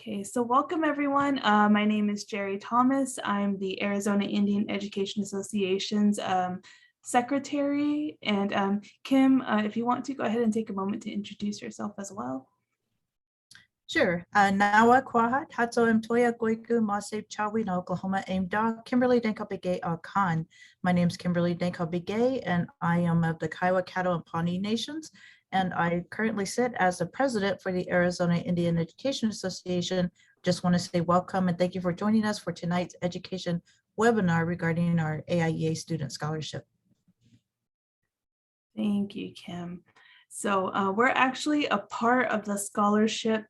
Okay, so welcome everyone. My name is Jerri Thomas. I'm the Arizona Indian Education Association's secretary. And Kim, if you want to go ahead and take a moment to introduce yourself as well. Sure. Nawa Kwahat, Hatso Mtoya Goiku, Masip Chawi, Oklahoma, Aimda, Kimberly Denkabigay Khan. My name is Kimberly Denkabigay, and I am of the Kiowa, Caddo, and Pawnee Nations. And I currently sit as the president for the Arizona Indian Education Association. Just want to say welcome and thank you for joining us for tonight's education webinar regarding our AIEA Student Scholarship. Thank you, Kim. So we're actually a part of the scholarship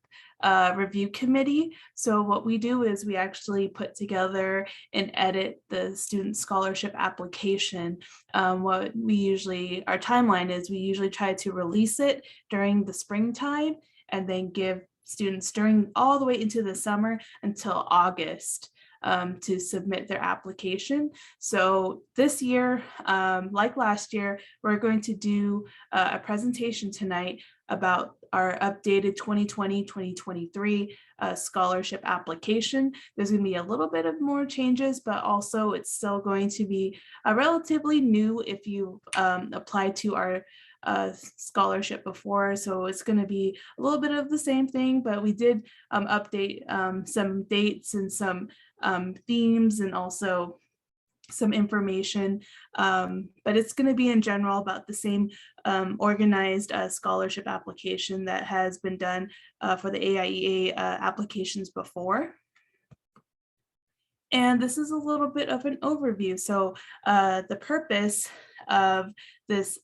review committee. So what we do is we actually put together and edit the student scholarship application. What we usually, our timeline is we usually try to release it during the springtime and then give students during all the way into the summer until August to submit their application. So this year, like last year, we're going to do a presentation tonight about our updated 2020-2023 scholarship application. There's going to be a little bit of more changes, but also it's still going to be relatively new if you apply to our scholarship before. So it's going to be a little bit of the same thing, but we did update some dates and some themes and also some information, but it's going to be in general about the same organized scholarship application that has been done for the AIEA applications before. And this is a little bit of an overview. So the purpose of this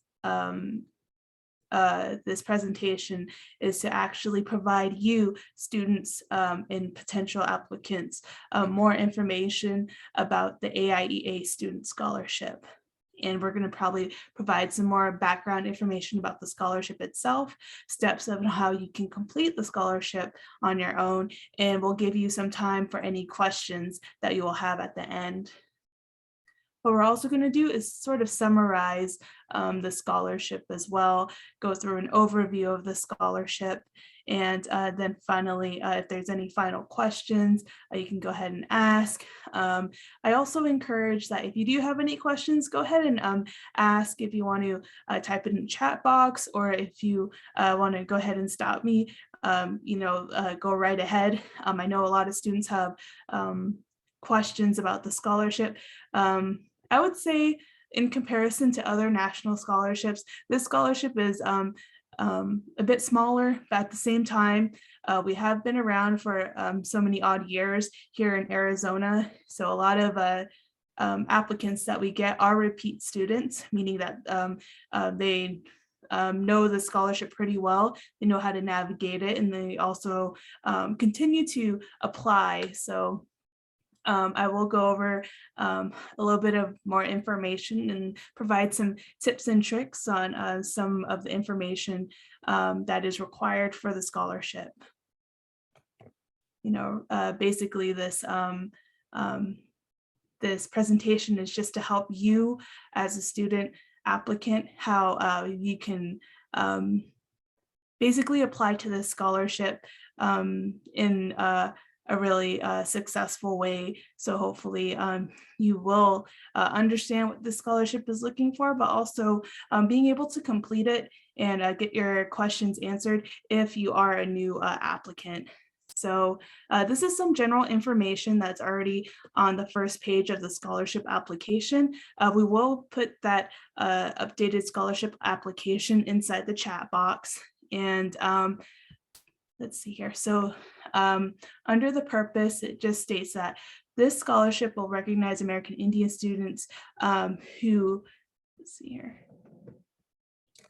this presentation is to actually provide you, students and potential applicants, more information about the AIEA Student Scholarship. And we're going to probably provide some more background information about the scholarship itself, steps of how you can complete the scholarship on your own, and we'll give you some time for any questions that you will have at the end. What we're also going to do is sort of summarize the scholarship as well, go through an overview of the scholarship, and then finally, if there's any final questions, you can go ahead and ask. I also encourage that if you do have any questions, go ahead and ask. If you want to type it in the chat box, or if you want to go ahead and stop me, go right ahead. I know a lot of students have questions about the scholarship. I would say in comparison to other national scholarships, this scholarship is a bit smaller, but at the same time, we have been around for so many odd years here in Arizona. So a lot of applicants that we get are repeat students, meaning that they know the scholarship pretty well, they know how to navigate it, and they also continue to apply. So I will go over a little bit of more information and provide some tips and tricks on some of the information that is required for the scholarship. Basically this this presentation is just to help you as a student applicant, how you can basically apply to this scholarship in a really successful way. So hopefully you will understand what the scholarship is looking for, but also being able to complete it and get your questions answered if you are a new applicant. So this is some general information that's already on the first page of the scholarship application. We will put that updated scholarship application inside the chat box. And let's see here. So under the purpose, it just states that this scholarship will recognize American Indian students who, let's see here,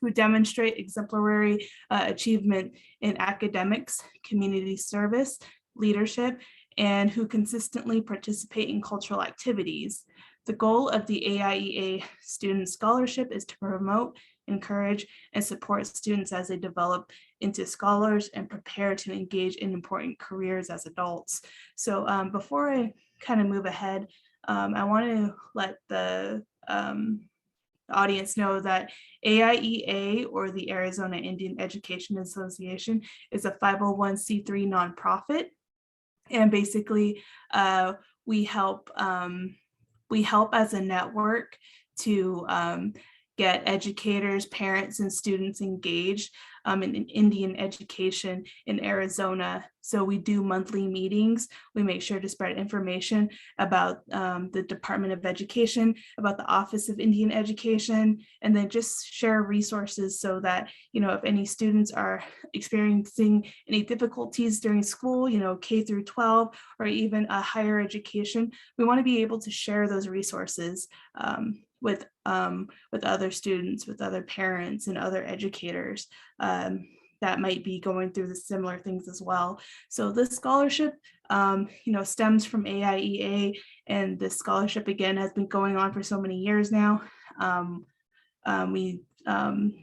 who demonstrate exemplary achievement in academics, community service, leadership, and who consistently participate in cultural activities. The goal of the AIEA Student Scholarship is to promote, encourage, and support students as they develop into scholars and prepare to engage in important careers as adults. So before I kind of move ahead, I want to let the audience know that AIEA, or the Arizona Indian Education Association, is a 501c3 nonprofit. And basically, we help as a network to get educators, parents, and students engaged in Indian education in Arizona. So we do monthly meetings. We make sure to spread information about the Department of Education, about the Office of Indian Education, and then just share resources so that, if any students are experiencing any difficulties during school, K through 12, or even a higher education, we want to be able to share those resources with other students, with other parents, and other educators that might be going through the similar things as well. So this scholarship, stems from AIEA, and this scholarship again has been going on for so many years now. We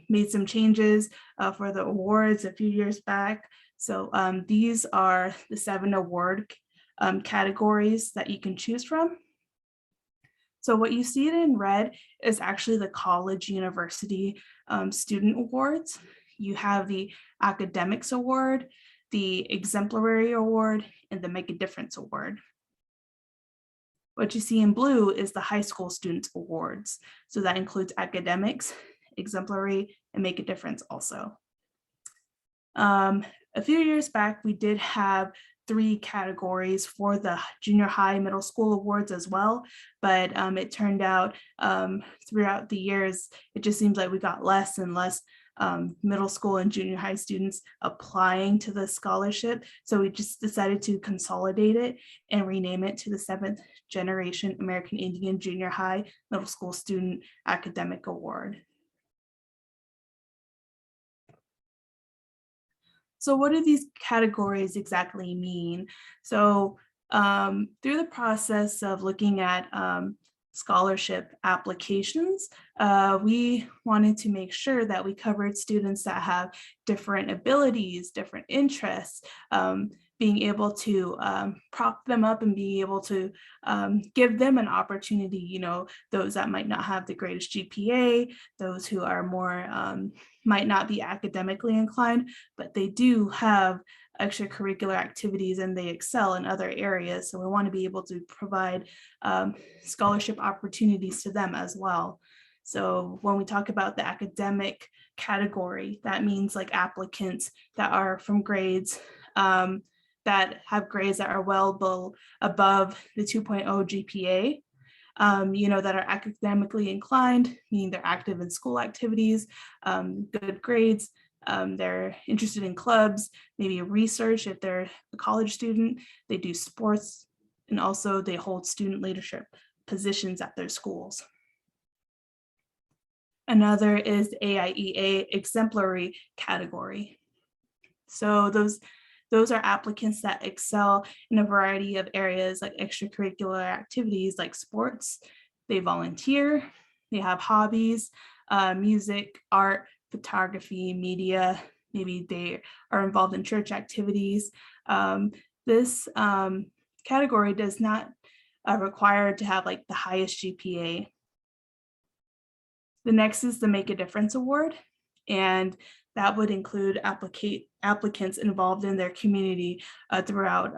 made some changes for the awards a few years back. So these are the 7 award categories that you can choose from. So what you see it in red is actually the college university student awards. You have the academics award, the exemplary award, and the make a difference award. What you see in blue is the high school students awards. So that includes academics, exemplary, and make a difference also. A few years back, we did have 3 categories for the junior high, middle school awards as well, but it turned out throughout the years, it just seems like we got less and less middle school and junior high students applying to the scholarship. So we just decided to consolidate it and rename it to the 7th Generation American Indian Junior High Middle School Student Academic Award. So what do these categories exactly mean? So through the process of looking at scholarship applications, we wanted to make sure that we covered students that have different abilities, different interests, being able to prop them up and being able to give them an opportunity, those that might not have the greatest GPA, those who are more, might not be academically inclined, but they do have extracurricular activities and they excel in other areas. So we want to be able to provide scholarship opportunities to them as well. So when we talk about the academic category, that means like applicants that are from grades that have grades that are well above the 2.0 GPA, that are academically inclined, meaning they're active in school activities, good grades, they're interested in clubs, maybe research if they're a college student, they do sports, and also they hold student leadership positions at their schools. Another is the AIEA exemplary category. So those are applicants that excel in a variety of areas like extracurricular activities like sports. They volunteer, they have hobbies, music, art, photography, media, maybe they are involved in church activities. This category does not require to have like the highest GPA. The next is the Make a Difference Award, and that would include applicants involved in their community throughout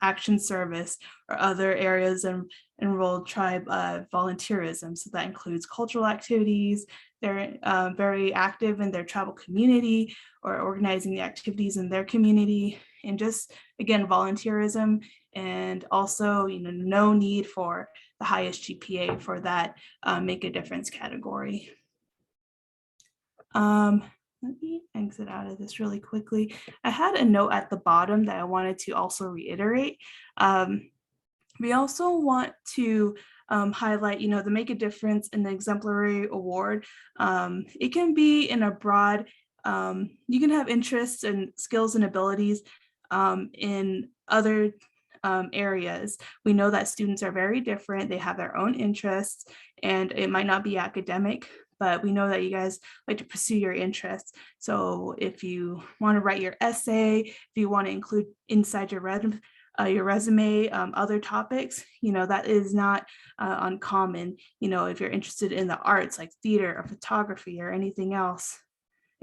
action service or other areas of enrolled tribe volunteerism. So that includes cultural activities. They're very active in their tribal community or organizing the activities in their community, and just again volunteerism, and also no need for the highest GPA for that Make a Difference category. Let me exit out of this really quickly. I had a note at the bottom that I wanted to also reiterate. We also want to highlight, the Make a Difference in the Exemplary Award. It can be in a broad, you can have interests and skills and abilities in other areas. We know that students are very different. They have their own interests, and it might not be academic, but we know that you guys like to pursue your interests. So if you want to write your essay, if you want to include inside your resume other topics, that is not uncommon. If you're interested in the arts like theater or photography or anything else,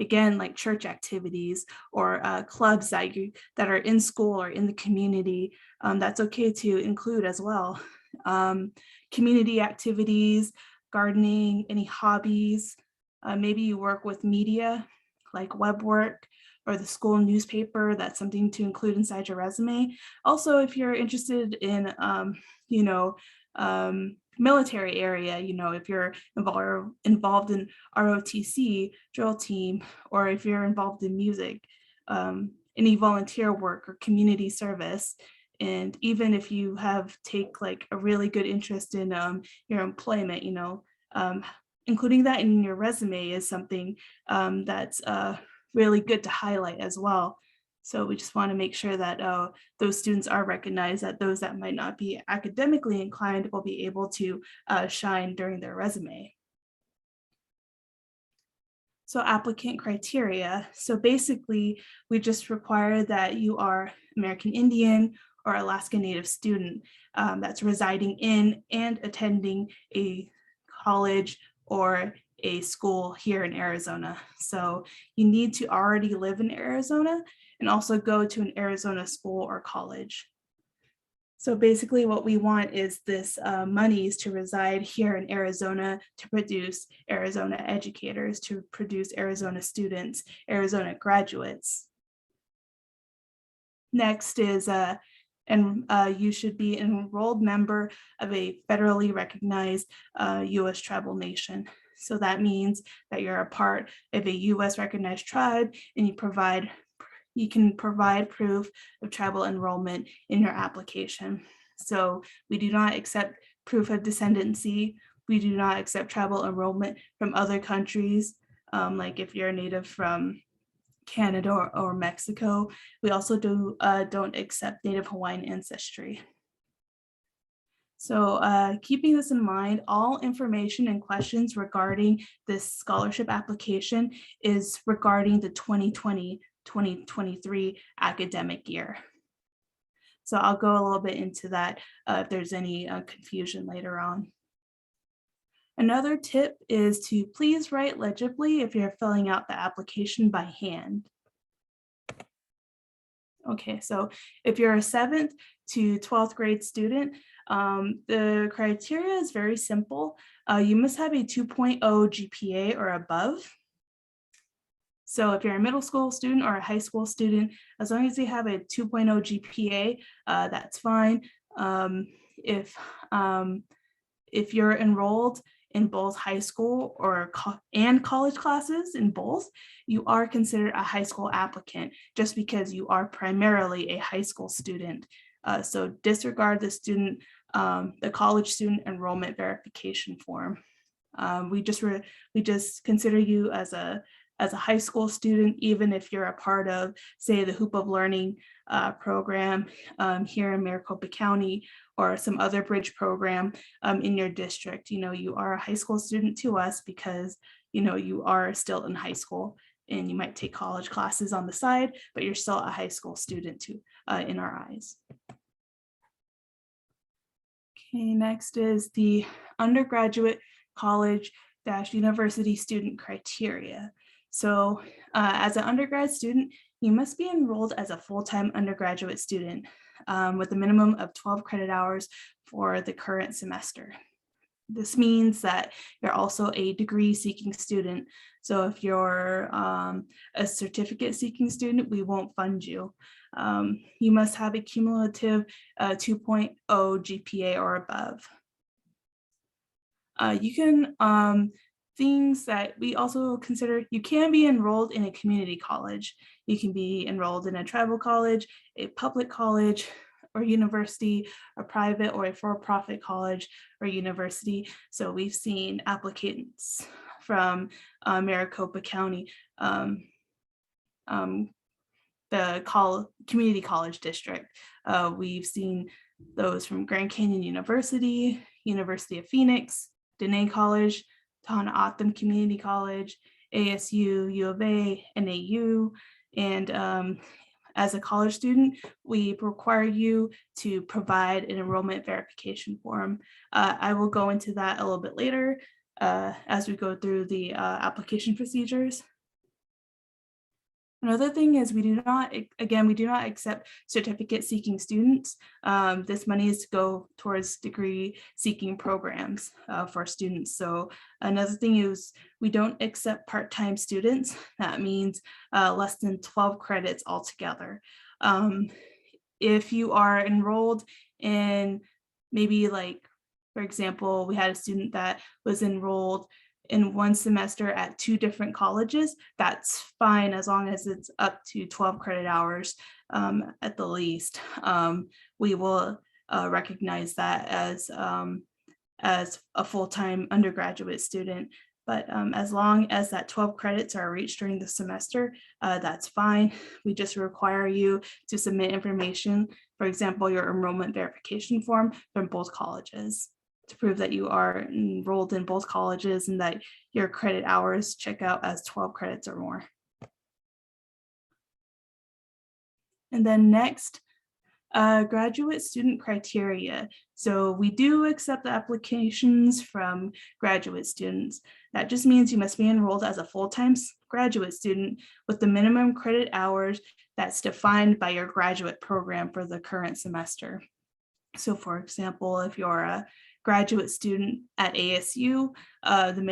Again, like church activities or clubs that are in school or in the community, that's okay to include as well. Community activities, gardening, any hobbies. Maybe you work with media like web work or the school newspaper. That's something to include inside your resume. Also, if you're interested in, military area, if you're involved in ROTC, drill team, or if you're involved in music, any volunteer work or community service. And even if you take like a really good interest in your employment, including that in your resume is something that's really good to highlight as well. So we just want to make sure that those students are recognized, that those that might not be academically inclined will be able to shine during their resume. So applicant criteria. So basically, we just require that you are American Indian or Alaska Native student that's residing in and attending a college or a school here in Arizona. So you need to already live in Arizona and also go to an Arizona school or college. So basically what we want is this monies to reside here in Arizona to produce Arizona educators, to produce Arizona students, Arizona graduates. Next is you should be an enrolled member of a federally recognized U.S. tribal nation. So that means that you're a part of a U.S. recognized tribe and you can provide proof of tribal enrollment in your application. So we do not accept proof of descendancy. We do not accept tribal enrollment from other countries, like if you're a native from Canada or Mexico. We also don't accept Native Hawaiian ancestry. So keeping this in mind, all information and questions regarding this scholarship application is regarding the 2020-2023 academic year. So I'll go a little bit into that if there's any confusion later on. Another tip is to please write legibly if you're filling out the application by hand. Okay, so if you're a 7th to 12th grade student, the criteria is very simple. You must have a 2.0 GPA or above. So if you're a middle school student or a high school student, as long as you have a 2.0 GPA, that's fine. If you're enrolled in both high school and college classes in both, you are considered a high school applicant just because you are primarily a high school student. So disregard the college student enrollment verification form. We just consider you as a high school student, even if you're a part of, say, the Hoop of Learning program here in Maricopa County or some other bridge program in your district. You are a high school student to us because, you are still in high school and you might take college classes on the side, but you're still a high school student too, in our eyes. Okay, next is the undergraduate college-university student criteria. So as an undergrad student, you must be enrolled as a full-time undergraduate student with a minimum of 12 credit hours for the current semester. This means that you're also a degree-seeking student. So if you're a certificate-seeking student, we won't fund you. You must have a cumulative 2.0 GPA or above. You can things that we also consider, you can be enrolled in a community college. You can be enrolled in a tribal college, a public college or university, a private or a for-profit college or university. So we've seen applicants from Maricopa County, the community college district. We've seen those from Grand Canyon University, University of Phoenix, Dene College, Tohono O'odham Community College, ASU, U of A, NAU, and as a college student, we require you to provide an enrollment verification form. I will go into that a little bit later as we go through the application procedures. Another thing is we do not accept certificate seeking students. This money is to go towards degree seeking programs for students. So another thing is we don't accept part-time students. That means less than 12 credits altogether. If you are enrolled in maybe like, for example, we had a student that was enrolled in one semester at 2 different colleges, that's fine as long as it's up to 12 credit hours at the least. We will recognize that as a full-time undergraduate student. But as long as that 12 credits are reached during the semester, that's fine. We just require you to submit information, for example, your enrollment verification form from both colleges, to prove that you are enrolled in both colleges and that your credit hours check out as 12 credits or more. And then next, graduate student criteria. So we do accept the applications from graduate students. That just means you must be enrolled as a full-time graduate student with the minimum credit hours that's defined by your graduate program for the current semester. So for example, if you're a graduate student at ASU, the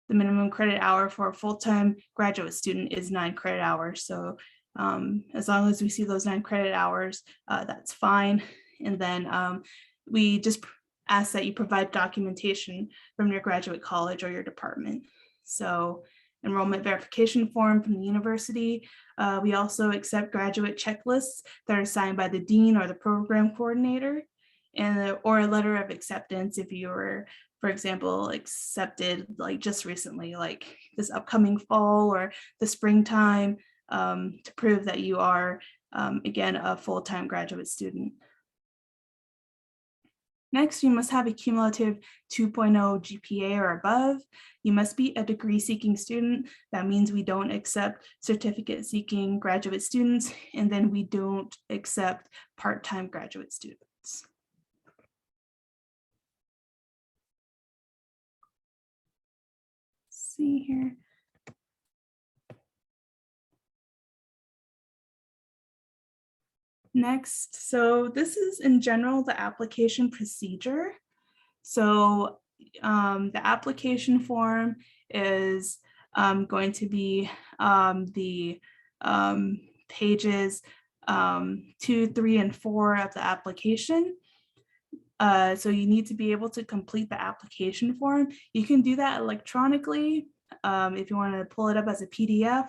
minimum credit hour for a full-time graduate student is 9 credit hours. So as long as we see those 9 credit hours, that's fine. And then we just ask that you provide documentation from your graduate college or your department. So enrollment verification form from the university. We also accept graduate checklists that are signed by the dean or the program coordinator, and or a letter of acceptance if you were, for example, accepted like just recently, like this upcoming fall or the springtime, to prove that you are, again, a full-time graduate student. Next, you must have a cumulative 2.0 GPA or above. You must be a degree-seeking student. That means we don't accept certificate-seeking graduate students, and then we don't accept part-time graduate students. Let's see here. Next, so this is in general the application procedure. So the application form is going to be the pages 2, 3, and 4 of the application. So you need to be able to complete the application form. You can do that electronically if you want to pull it up as a PDF,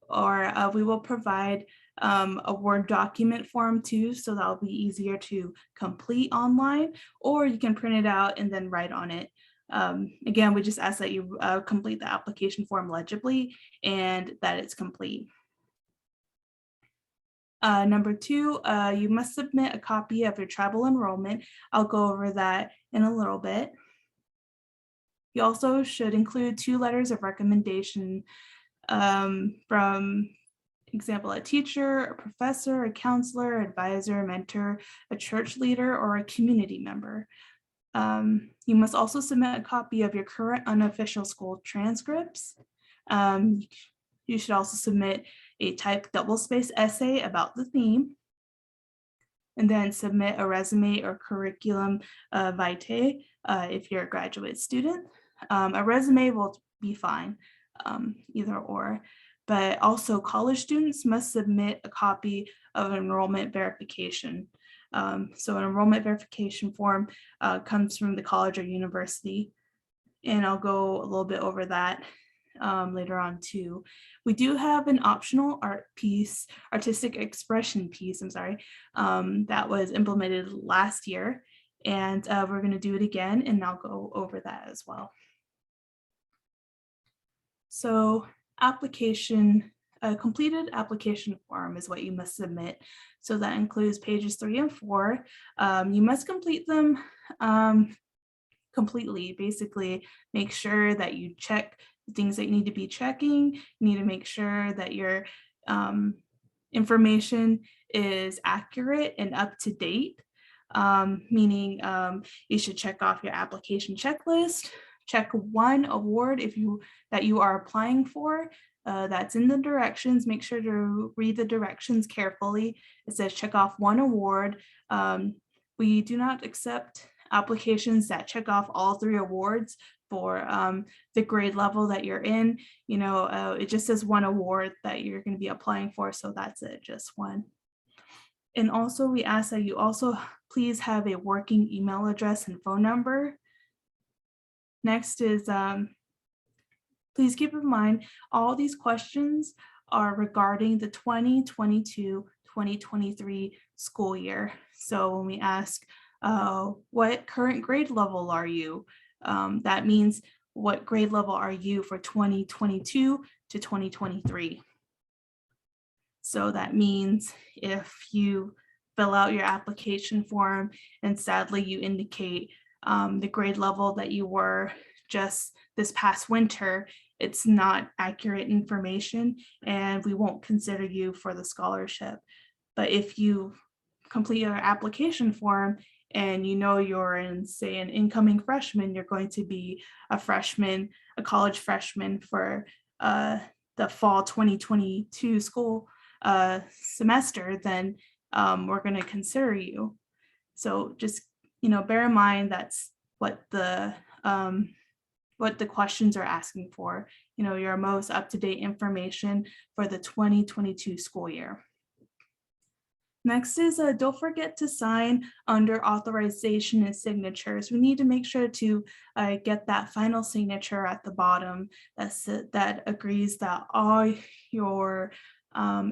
or we will provide a Word document form too, so that'll be easier to complete online, or you can print it out and then write on it. Again, we just ask that you complete the application form legibly and that it's complete. Number 2, you must submit a copy of your tribal enrollment. I'll go over that in a little bit. You also should include 2 letters of recommendation from example, a teacher, a professor, a counselor, advisor, mentor, a church leader, or a community member. You must also submit a copy of your current unofficial school transcripts. You should also submit a typed double-space essay about the theme, and then submit a resume or curriculum vitae if you're a graduate student. A resume will be fine, either or. But also college students must submit a copy of enrollment verification. So an enrollment verification form comes from the college or university, and I'll go a little bit over that later on too. We do have an optional artistic expression piece, that was implemented last year, and we're going to do it again, and I'll go over that as well. So a completed application form is what you must submit. So that includes pages 3 and 4. You must complete them completely. Basically, make sure that you check the things that you need to be checking. You need to make sure that your information is accurate and up to date, meaning you should check off your application checklist. Check one award that you are applying for. that's in the directions. Make sure to read the directions carefully. It says check off one award. We do not accept applications that check off all 3 awards for the grade level that you're in. It just says 1 award that you're going to be applying for, so that's it, just 1. And also we ask that you also please have a working email address and phone number. Next is please keep in mind all these questions are regarding the 2022-2023 school year. So when we ask what current grade level are you, that means what grade level are you for 2022 to 2023. So that means if you fill out your application form and sadly you indicate the grade level that you were just this past winter, it's not accurate information and we won't consider you for the scholarship. But if you complete your application form and you're in, say, an incoming freshman, you're going to be a freshman, a college freshman for the fall 2022 school semester, then we're going to consider you. So just bear in mind that's what the questions are asking for, your most up-to-date information for the 2022 school year. Next is don't forget to sign under authorization and signatures. We need to make sure to get that final signature at the bottom that agrees that all your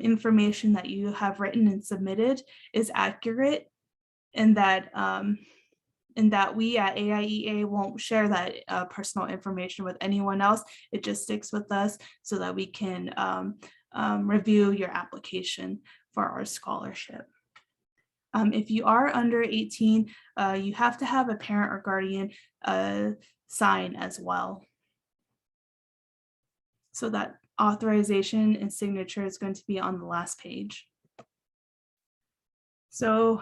information that you have written and submitted is accurate, and that we at AIEA won't share that personal information with anyone else. It just sticks with us so that we can review your application for our scholarship. If you are under 18, you have to have a parent or guardian sign as well. So that authorization and signature is going to be on the last page. So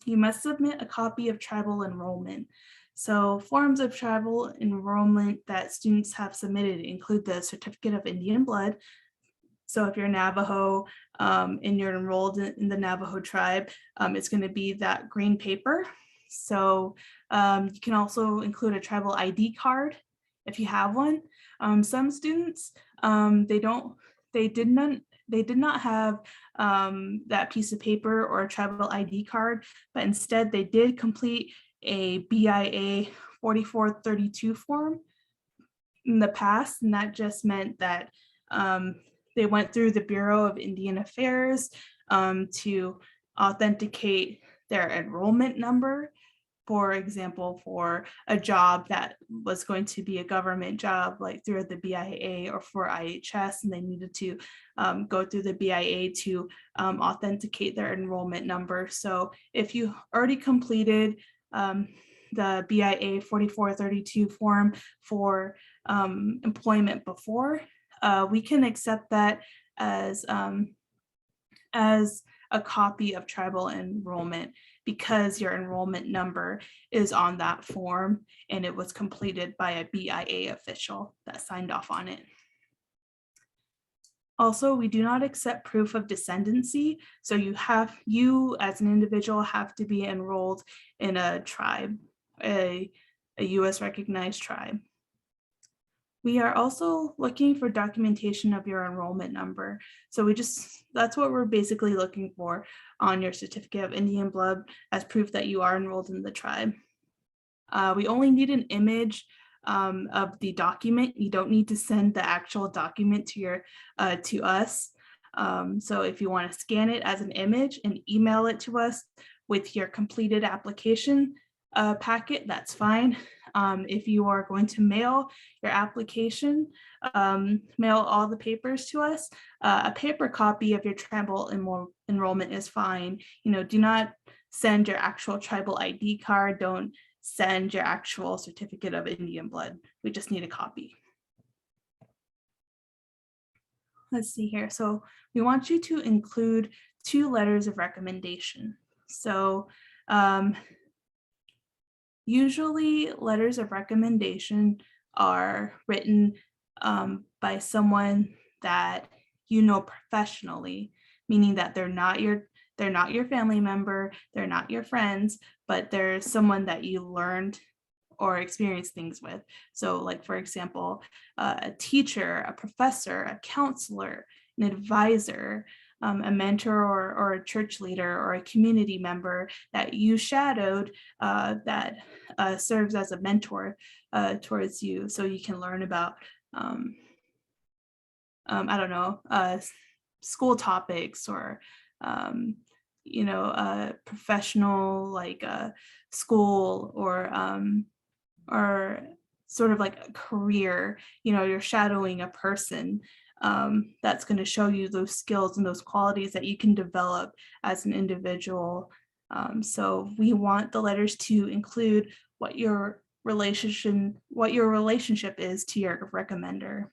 you must submit a copy of tribal enrollment. So forms of tribal enrollment that students have submitted include the Certificate of Indian Blood. So if you're Navajo and you're enrolled in the Navajo tribe, it's going to be that green paper. So you can also include a tribal ID card if you have one. Some students, they did not have that piece of paper or a tribal ID card, but instead they did complete a BIA 4432 form in the past, and that just meant that they went through the Bureau of Indian Affairs to authenticate their enrollment number. For example, for a job that was going to be a government job, like through the BIA or for IHS, and they needed to go through the BIA to authenticate their enrollment number. So if you already completed the BIA 4432 form for employment before, we can accept that as a copy of tribal enrollment because your enrollment number is on that form and it was completed by a BIA official that signed off on it. Also, we do not accept proof of descendancy. So you as an individual have to be enrolled in a tribe, a US recognized tribe. We are also looking for documentation of your enrollment number. So that's what we're basically looking for on your Certificate of Indian Blood as proof that you are enrolled in the tribe. We only need an image of the document. You don't need to send the actual document to us. So if you want to scan it as an image and email it to us with your completed application packet, that's fine. If you are going to mail your application, mail all the papers to us, a paper copy of your tribal enrollment is fine. Do not send your actual tribal ID card. Don't send your actual Certificate of Indian Blood. We just need a copy. Let's see here. So we want you to include 2 letters of recommendation. So usually letters of recommendation are written by someone that you know professionally, meaning that they're not your family member, they're not your friends, but they're someone that you learned or experienced things with. So like, for example, a teacher, a professor, a counselor, an advisor, a mentor or a church leader or a community member that you shadowed that serves as a mentor towards you, so you can learn about I don't know, school topics or, professional like school or sort of like a career. You're shadowing a person that's going to show you those skills and those qualities that you can develop as an individual. So we want the letters to include what your relationship is to your recommender.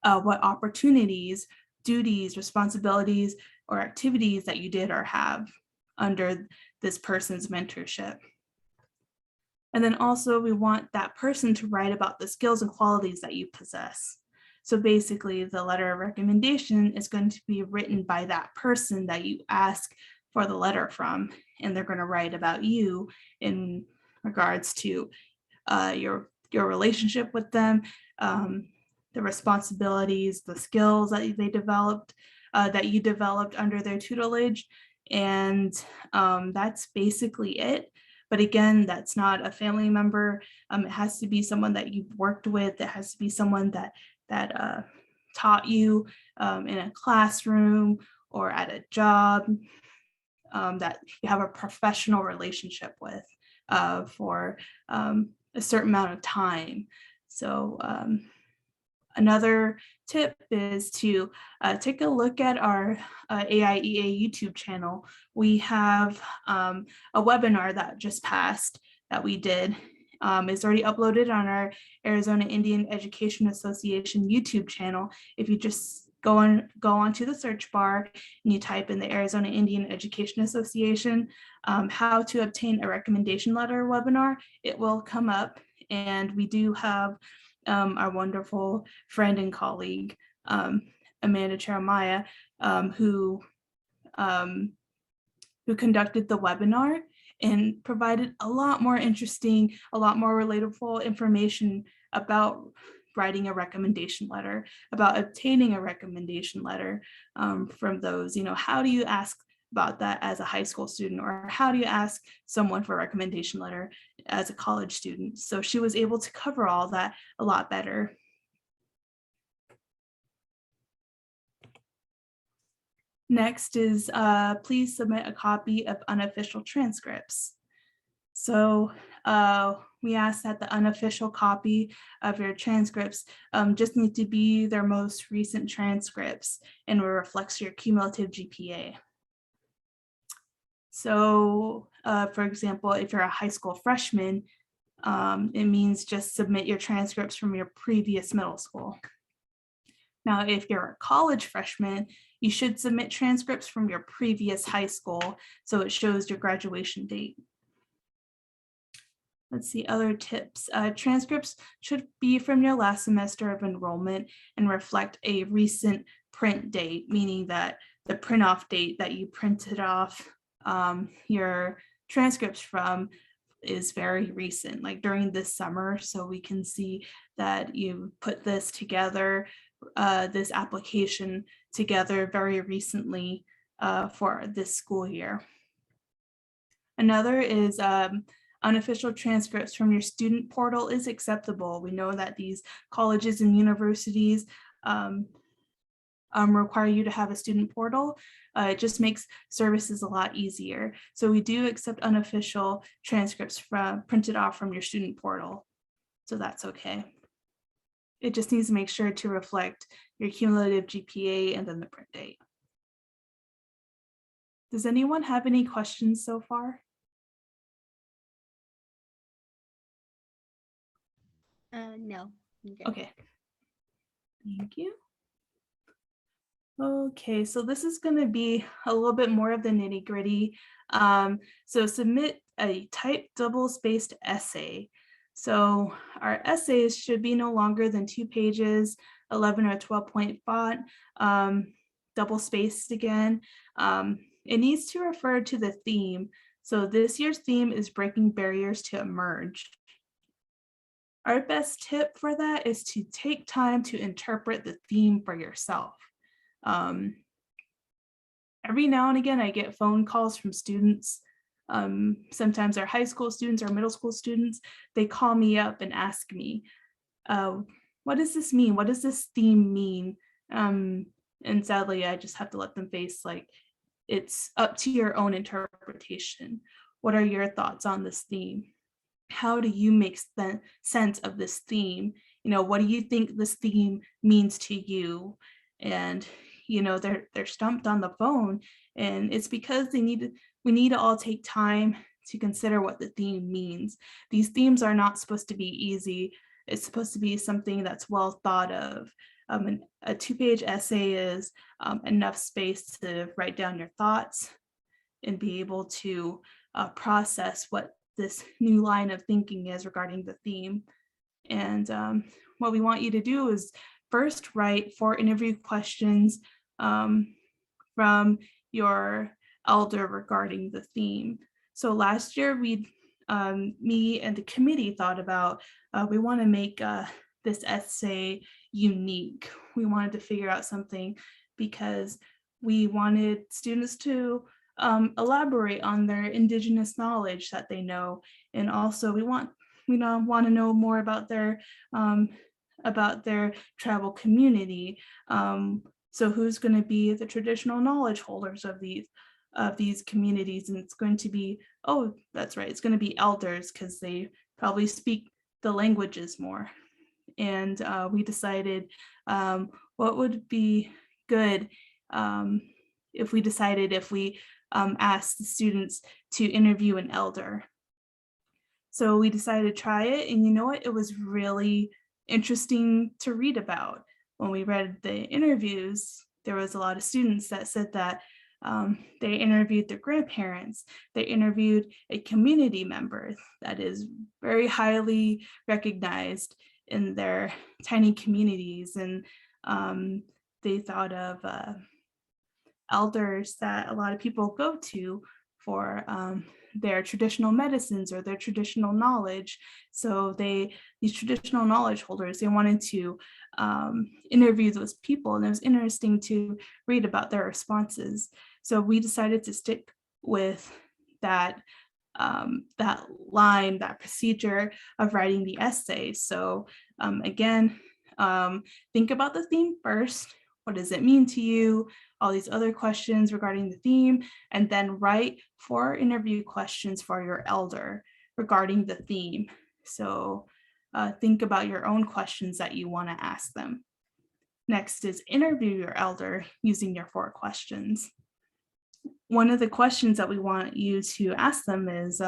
What opportunities, duties, responsibilities, or activities that you did or have under this person's mentorship. And then also we want that person to write about the skills and qualities that you possess. So basically the letter of recommendation is going to be written by that person that you ask for the letter from, and they're going to write about you in regards to your relationship with them, the responsibilities, the skills that they developed, that you developed under their tutelage. And that's basically it. But again, that's not a family member. It has to be someone that you've worked with. It has to be someone that taught you in a classroom or at a job, that you have a professional relationship with for a certain amount of time. So another tip is to take a look at our AIEA YouTube channel. We have a webinar that just passed that we did. It's already uploaded on our Arizona Indian Education Association YouTube channel. If you just go onto the search bar and you type in the Arizona Indian Education Association, how to obtain a recommendation letter webinar, it will come up. And we do have our wonderful friend and colleague, Amanda Jeremiah, who conducted the webinar and provided a lot more interesting, a lot more relatable information about writing a recommendation letter, about obtaining a recommendation letter from those. How do you ask about that as a high school student, or how do you ask someone for a recommendation letter as a college student? So she was able to cover all that a lot better. Next is please submit a copy of unofficial transcripts. So we ask that the unofficial copy of your transcripts just need to be their most recent transcripts and it reflects your cumulative GPA. So for example, if you're a high school freshman, it means just submit your transcripts from your previous middle school. Now, if you're a college freshman, you should submit transcripts from your previous high school, so it shows your graduation date. Let's see, other tips. Transcripts should be from your last semester of enrollment and reflect a recent print date, meaning that the print off date that you printed off your transcripts from is very recent, like during this summer. So we can see that you put this together, this application together very recently for this school year. Another is unofficial transcripts from your student portal is acceptable. We know that these colleges and universities require you to have a student portal. It just makes services a lot easier. So we do accept unofficial transcripts printed off from your student portal. So that's okay. It just needs to make sure to reflect your cumulative GPA and then the print date. Does anyone have any questions so far? No. Okay. Thank you. Okay, so this is going to be a little bit more of the nitty gritty. So submit a typed double-spaced essay. So our essays should be no longer than 2 pages, 11 or 12-point font, double spaced again. It needs to refer to the theme. So this year's theme is breaking barriers to emerge. Our best tip for that is to take time to interpret the theme for yourself. Every now and again, I get phone calls from students. Sometimes they're high school students or middle school students. They call me up and ask me, what does this mean? What does this theme mean? And sadly, I just have to let them face, like, it's up to your own interpretation. What are your thoughts on this theme? How do you make sense of this theme? What do you think this theme means to you? And they're stumped on the phone, and it's because we need to all take time to consider what the theme means. These themes are not supposed to be easy. It's supposed to be something that's well thought of. A 2-page essay is enough space to write down your thoughts and be able to process what this new line of thinking is regarding the theme. And what we want you to do is first write 4 interview questions from your elder regarding the theme. So last year, me and the committee thought about, we want to make this essay unique. We wanted to figure out something because we wanted students to elaborate on their Indigenous knowledge that they know, and also we want to know more about their tribal community. So who's going to be the traditional knowledge holders of these communities? And it's going to be, oh, that's right, it's going to be elders, because they probably speak the languages more. And we decided what would be good if we asked the students to interview an elder. So we decided to try it, and you know what? It was really interesting to read about. When we read the interviews, there was a lot of students that said that they interviewed their grandparents, they interviewed a community member that is very highly recognized in their tiny communities, and they thought of elders that a lot of people go to for their traditional medicines or their traditional knowledge. So these traditional knowledge holders, they wanted to interview those people, and it was interesting to read about their responses. So we decided to stick with that line, that procedure of writing the essay. So again, think about the theme first. What does it mean to you? All these other questions regarding the theme, and then write 4 interview questions for your elder regarding the theme. So think about your own questions that you want to ask them. Next is interview your elder using your 4 questions. One of the questions that we want you to ask them is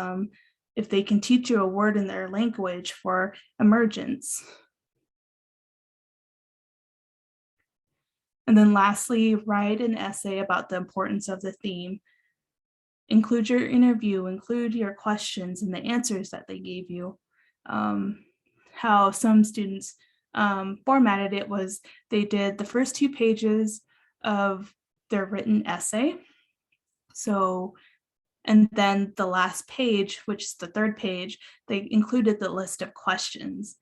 if they can teach you a word in their language for emergence. And then lastly, write an essay about the importance of the theme. Include your interview, include your questions and the answers that they gave you. How some students formatted it was they did the first 2 pages of their written essay. So, and then the last page, which is the 3rd page, they included the list of questions.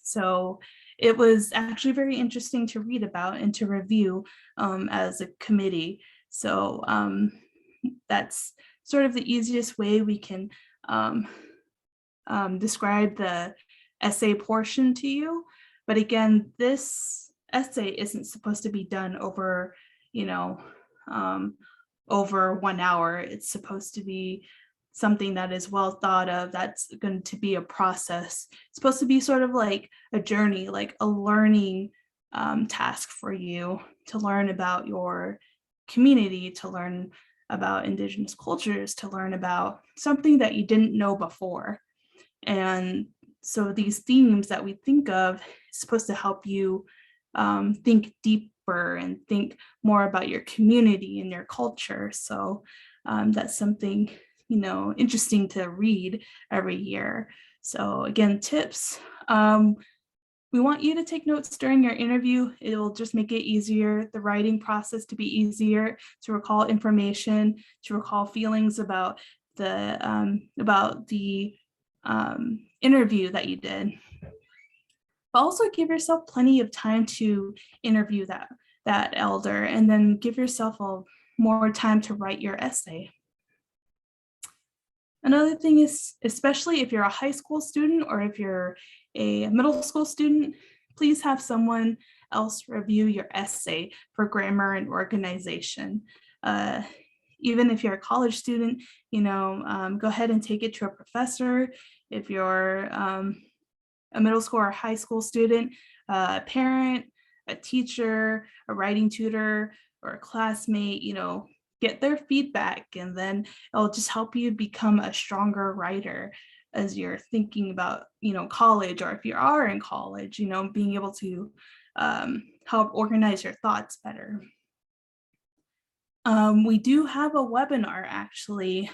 So it was actually very interesting to read about and to review as a committee. So that's sort of the easiest way we can describe the essay portion to you. But again, this essay isn't supposed to be done over, over 1 hour. It's supposed to be something that is well thought of, that's going to be a process. It's supposed to be sort of like a journey, like a learning task for you to learn about your community, to learn about Indigenous cultures, to learn about something that you didn't know before. And so these themes that we think of is supposed to help you think deeper and think more about your community and your culture. So that's something interesting to read every year. So again, tips. We want you to take notes during your interview. It will just make it easier, the writing process to be easier, to recall information, to recall feelings about the interview that you did. But also give yourself plenty of time to interview that elder, and then give yourself more time to write your essay. Another thing is, especially if you're a high school student or if you're a middle school student, please have someone else review your essay for grammar and organization. Even if you're a college student, go ahead and take it to a professor. If you're a middle school or high school student, a parent, a teacher, a writing tutor, or a classmate, get their feedback, and then it'll just help you become a stronger writer as you're thinking about, college, or if you are in college, being able to help organize your thoughts better. We do have a webinar actually.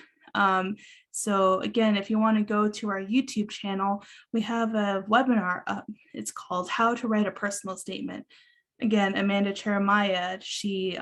So again, if you want to go to our YouTube channel, we have a webinar up. It's called How to Write a Personal Statement. Again, Amanda Jeremiah, she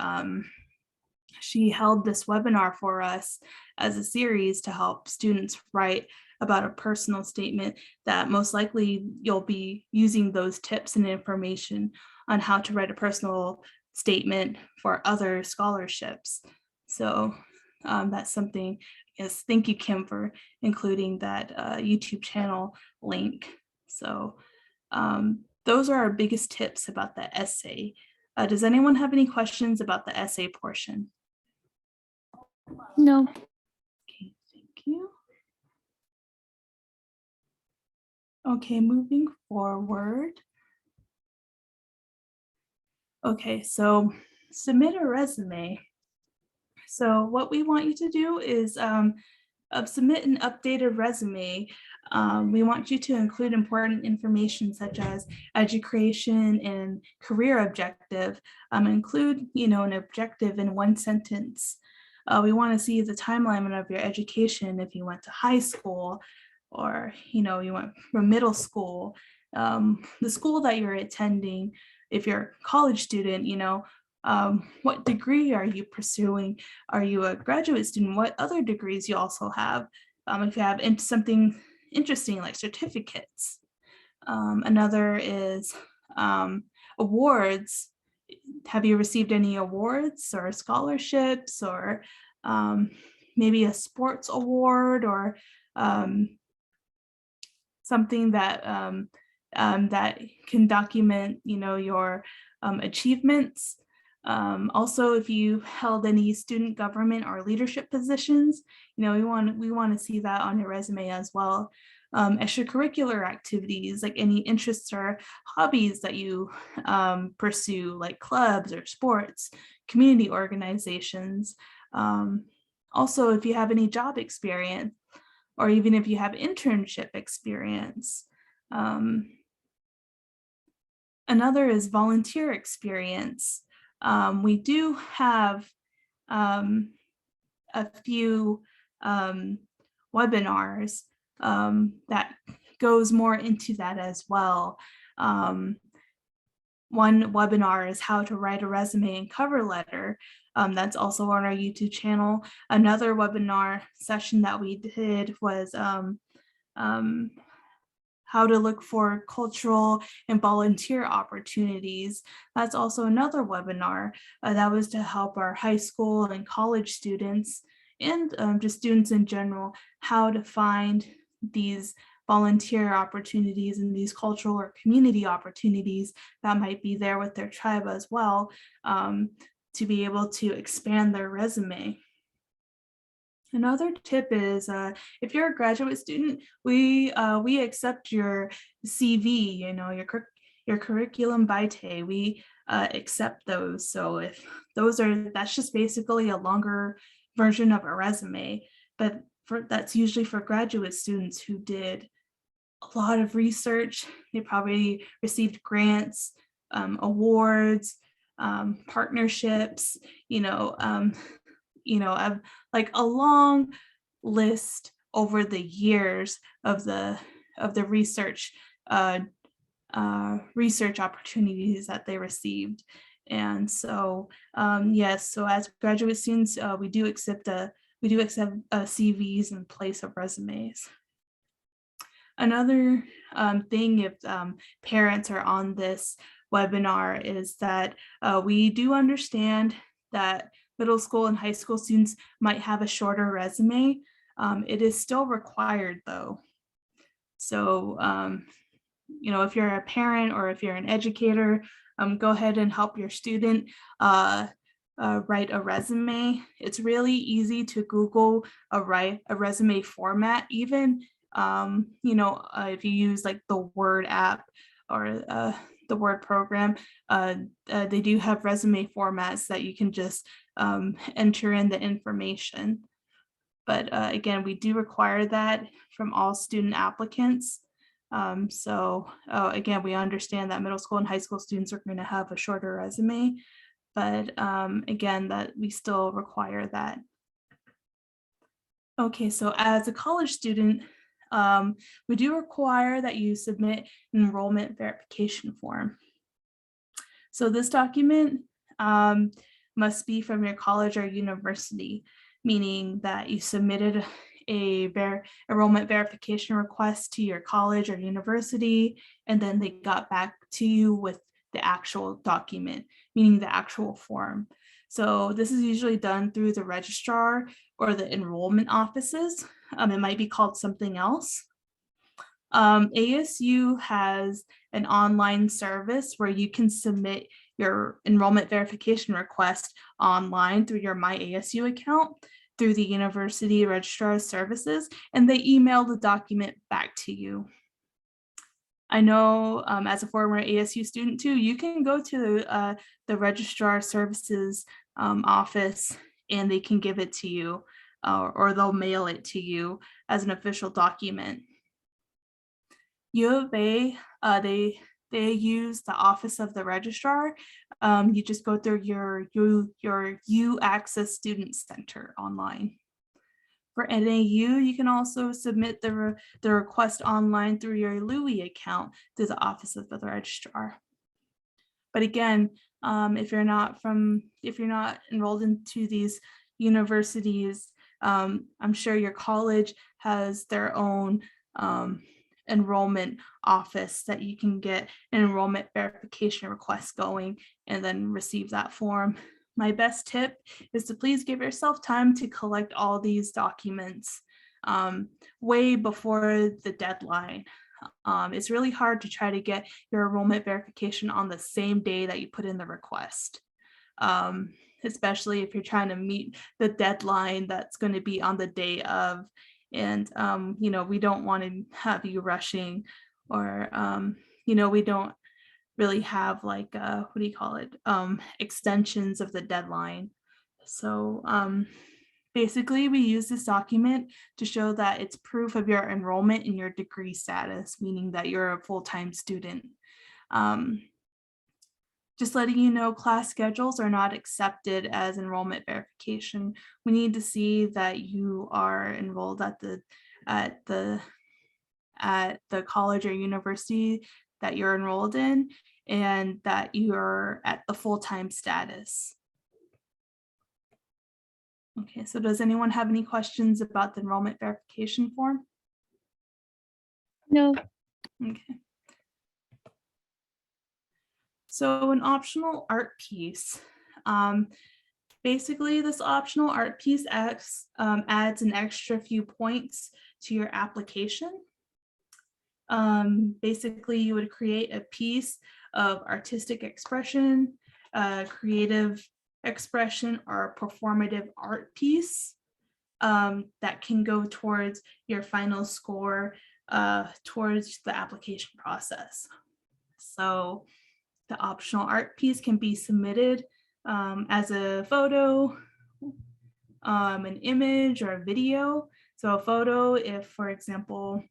held this webinar for us as a series to help students write about a personal statement that most likely you'll be using those tips and information on how to write a personal statement for other scholarships. So that's something, yes, thank you, Kim, for including that YouTube channel link. So those are our biggest tips about the essay. Does anyone have any questions about the essay portion? No. Okay, thank you. Okay, moving forward. Okay, so submit a resume. So what we want you to do is submit an updated resume. We want you to include important information such as education and career objective. Include, an objective in one sentence. We want to see the timeline of your education if you went to high school, or you went from middle school, the school that you're attending. If you're a college student, what degree are you pursuing? Are you a graduate student? What other degrees you also have? If you have something interesting like certificates. Another is awards. Have you received any awards or scholarships, or maybe a sports award, or something that that can document, your achievements. Also, if you held any student government or leadership positions, we want to see that on your resume as well. Extracurricular activities, like any interests or hobbies that you pursue, like clubs or sports, community organizations. Also, if you have any job experience, or even if you have internship experience. Another is volunteer experience. We do have a few webinars that goes more into that as well. One webinar is how to write a resume and cover letter. That's also on our YouTube channel. Another webinar session that we did was how to look for cultural and volunteer opportunities. That's also another webinar that was to help our high school and college students, and just students in general, how to find these volunteer opportunities and these cultural or community opportunities that might be there with their tribe as well, to be able to expand their resume. Another tip is, if you're a graduate student, we accept your CV, your curriculum vitae. We accept those. So if that's just basically a longer version of a resume, but that's usually for graduate students who did a lot of research. They probably received grants, awards, partnerships, like a long list over the years of the the research opportunities that they received. And so yes, so as graduate students, we do accept CVs in place of resumes. Another thing, if parents are on this webinar, is that we do understand that middle school and high school students might have a shorter resume. It is still required though. So, if you're a parent or if you're an educator, go ahead and help your student write a resume. It's really easy to Google a resume format. Even if you use like the Word app or the Word program, they do have resume formats that you can just enter in the information. But again, we do require that from all student applicants. Again, we understand that middle school and high school students are going to have a shorter resume, but again, that we still require that. Okay, so as a college student, we do require that you submit an enrollment verification form. So this document must be from your college or university, meaning that you submitted a enrollment verification request to your college or university, and then they got back to you with the actual document, meaning the actual form. So this is usually done through the registrar or the enrollment offices. It might be called something else. ASU has an online service where you can submit your enrollment verification request online through your My ASU account through the University Registrar Services, and they email the document back to you. I know as a former ASU student too, you can go to the Registrar Services office and they can give it to you, or they'll mail it to you as an official document. U of A, they use the Office of the Registrar. You just go through your U Access Student Center online. For NAU, you can also submit the request online through your LUI account through the Office of the Registrar. But again, if you're not enrolled into these universities, I'm sure your college has their own enrollment office that you can get an enrollment verification request going and then receive that form. My best tip is to please give yourself time to collect all these documents way before the deadline. It's really hard to try to get your enrollment verification on the same day that you put in the request, especially if you're trying to meet the deadline that's going to be on the day of. And, we don't want to have you rushing, or, we don't really have like, extensions of the deadline. So basically, we use this document to show that it's proof of your enrollment in your degree status, meaning that you're a full-time student. Just letting you know, class schedules are not accepted as enrollment verification. We need to see that you are enrolled at the college or university that you're enrolled in, and that you're at the full-time status. Okay, so does anyone have any questions about the enrollment verification form? No. Okay. So an optional art piece. Basically, this optional art piece adds an extra few points to your application. Basically, you would create a piece of artistic expression, creative expression, or performative art piece that can go towards your final score towards the application process. So the optional art piece can be submitted as a photo, an image, or a video. So a photo, if, for example,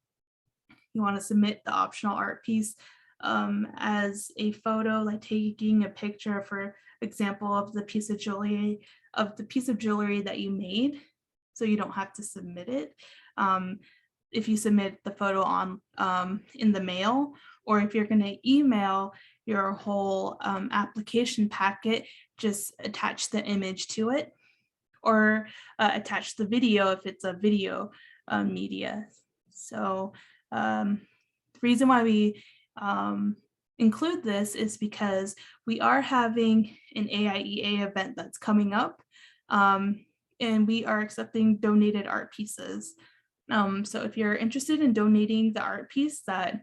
you want to submit the optional art piece as a photo, like taking a picture, for example, of the piece of jewelry that you made, so you don't have to submit it. if you submit the photo on in the mail, or if you're going to email your whole application packet, just attach the image to it, or attach the video if it's a video media. So the reason why we include this is because we are having an AIEA event that's coming up, and we are accepting donated art pieces. So if you're interested in donating the art piece that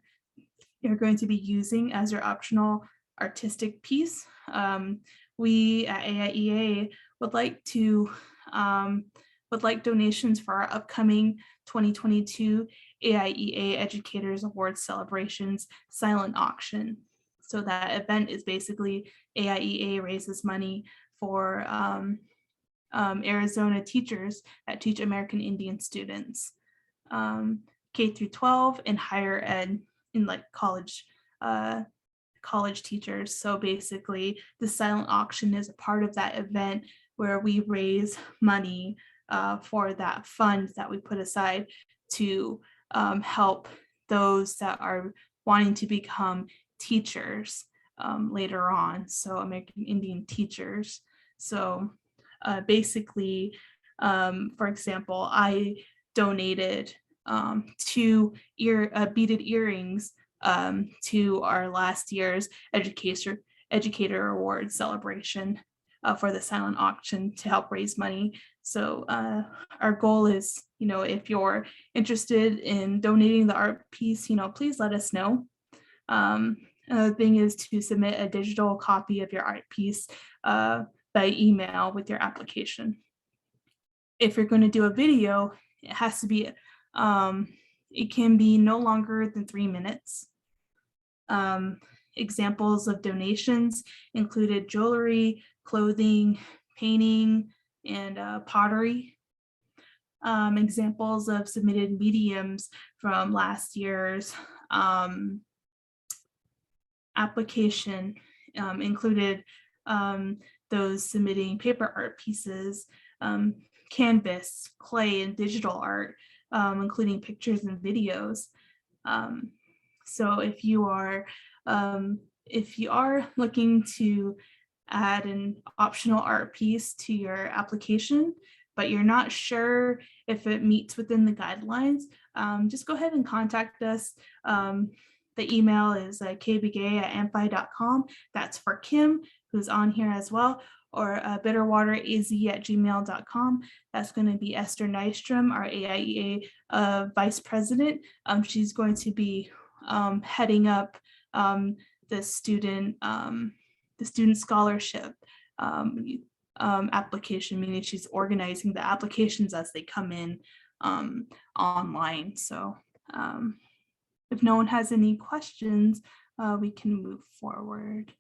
you're going to be using as your optional artistic piece, we at AIEA would like donations for our upcoming 2022 AIEA Educators Awards Celebrations silent auction. So that event is basically AIEA raises money for Arizona teachers that teach American Indian students, K through 12 and higher ed in like college teachers. So basically the silent auction is a part of that event where we raise money for that fund that we put aside to help those that are wanting to become teachers later on, so American Indian teachers. So basically, for example, I donated 2 beaded earrings to our last year's Educator Award celebration for the silent auction to help raise money. So our goal is, if you're interested in donating the art piece, please let us know. Another thing is to submit a digital copy of your art piece by email with your application. If you're going to do a video, it has to be, it can be no longer than 3 minutes. Examples of donations included jewelry, clothing, painting, and pottery. Examples of submitted mediums from last year's application included those submitting paper art pieces, canvas, clay, and digital art, including pictures and videos. So if you are looking to add an optional art piece to your application, but you're not sure if it meets within the guidelines, just go ahead and contact us. The email is kbigay@amphi.com. That's for Kim, who's on here as well, or bitterwateraz@gmail.com. That's going to be Esther Nystrom, our AIEA Vice President. She's going to be heading up the student scholarship application, meaning she's organizing the applications as they come in online. So if no one has any questions, we can move forward.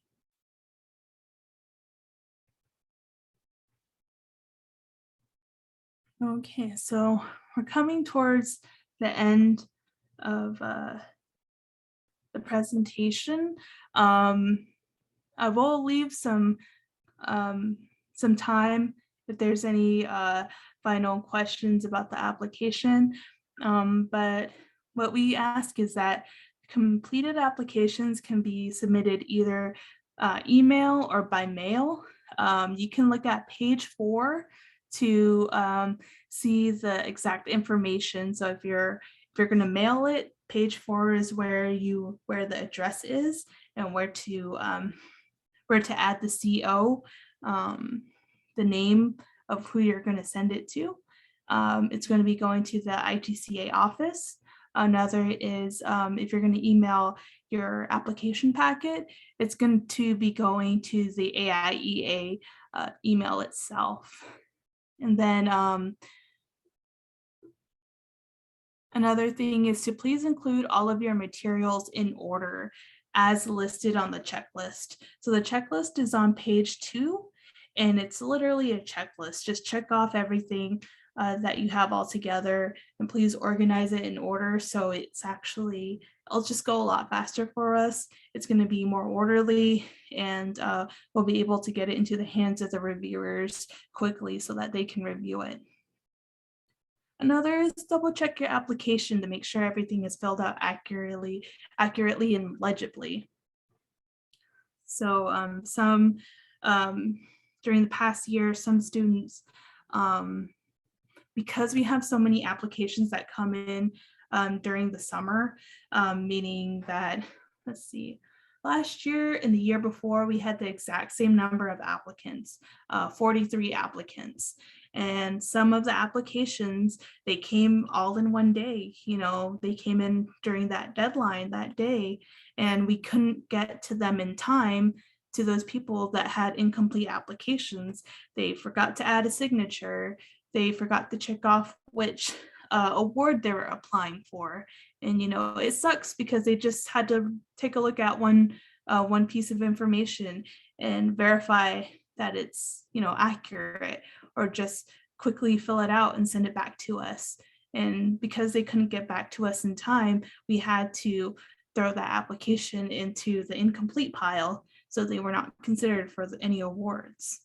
Okay, so we're coming towards the end of the presentation. I will leave some time if there's any final questions about the application, but what we ask is that completed applications can be submitted either email or by mail. You can look at page 4 to see the exact information. So if you're going to mail it, page 4 is where the address is and where to add the CO, the name of who you're going to send it to. It's going to be going to the ITCA office. Another is if you're going to email your application packet, it's going to be going to the AIEA email itself. And then another thing is to please include all of your materials in order as listed on the checklist. So the checklist is on page 2, and it's literally a checklist. Just check off everything that you have all together, and please organize it in order. So it'll just go a lot faster for us. It's going to be more orderly, and we'll be able to get it into the hands of the reviewers quickly so that they can review it. Another is double check your application to make sure everything is filled out accurately and legibly. So during the past year, some students, because we have so many applications that come in during the summer, meaning that, let's see, last year and the year before, we had the exact same number of applicants, 43 applicants. And some of the applications, they came all in one day. They came in during that deadline that day, and we couldn't get to them in time, to those people that had incomplete applications. They forgot to add a signature. They forgot to check off which award they were applying for. And, it sucks because they just had to take a look at one piece of information and verify that it's, accurate, or just quickly fill it out and send it back to us. And because they couldn't get back to us in time, we had to throw that application into the incomplete pile, so they were not considered for any awards.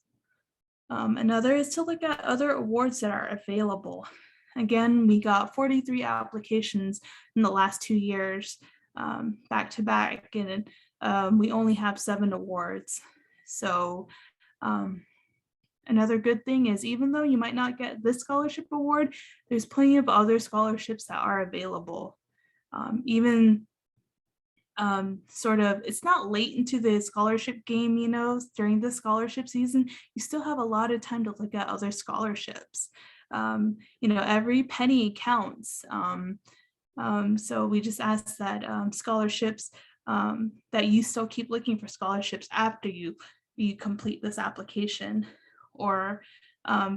Another is to look at other awards that are available. Again, we got 43 applications in the last 2 years, back to back, and we only have 7 awards. So another good thing is, even though you might not get this scholarship award, there's plenty of other scholarships that are available. Even sort of, it's not late into the scholarship game, during the scholarship season, you still have a lot of time to look at other scholarships. Every penny counts. So we just ask that scholarships, that you still keep looking for scholarships after you complete this application, or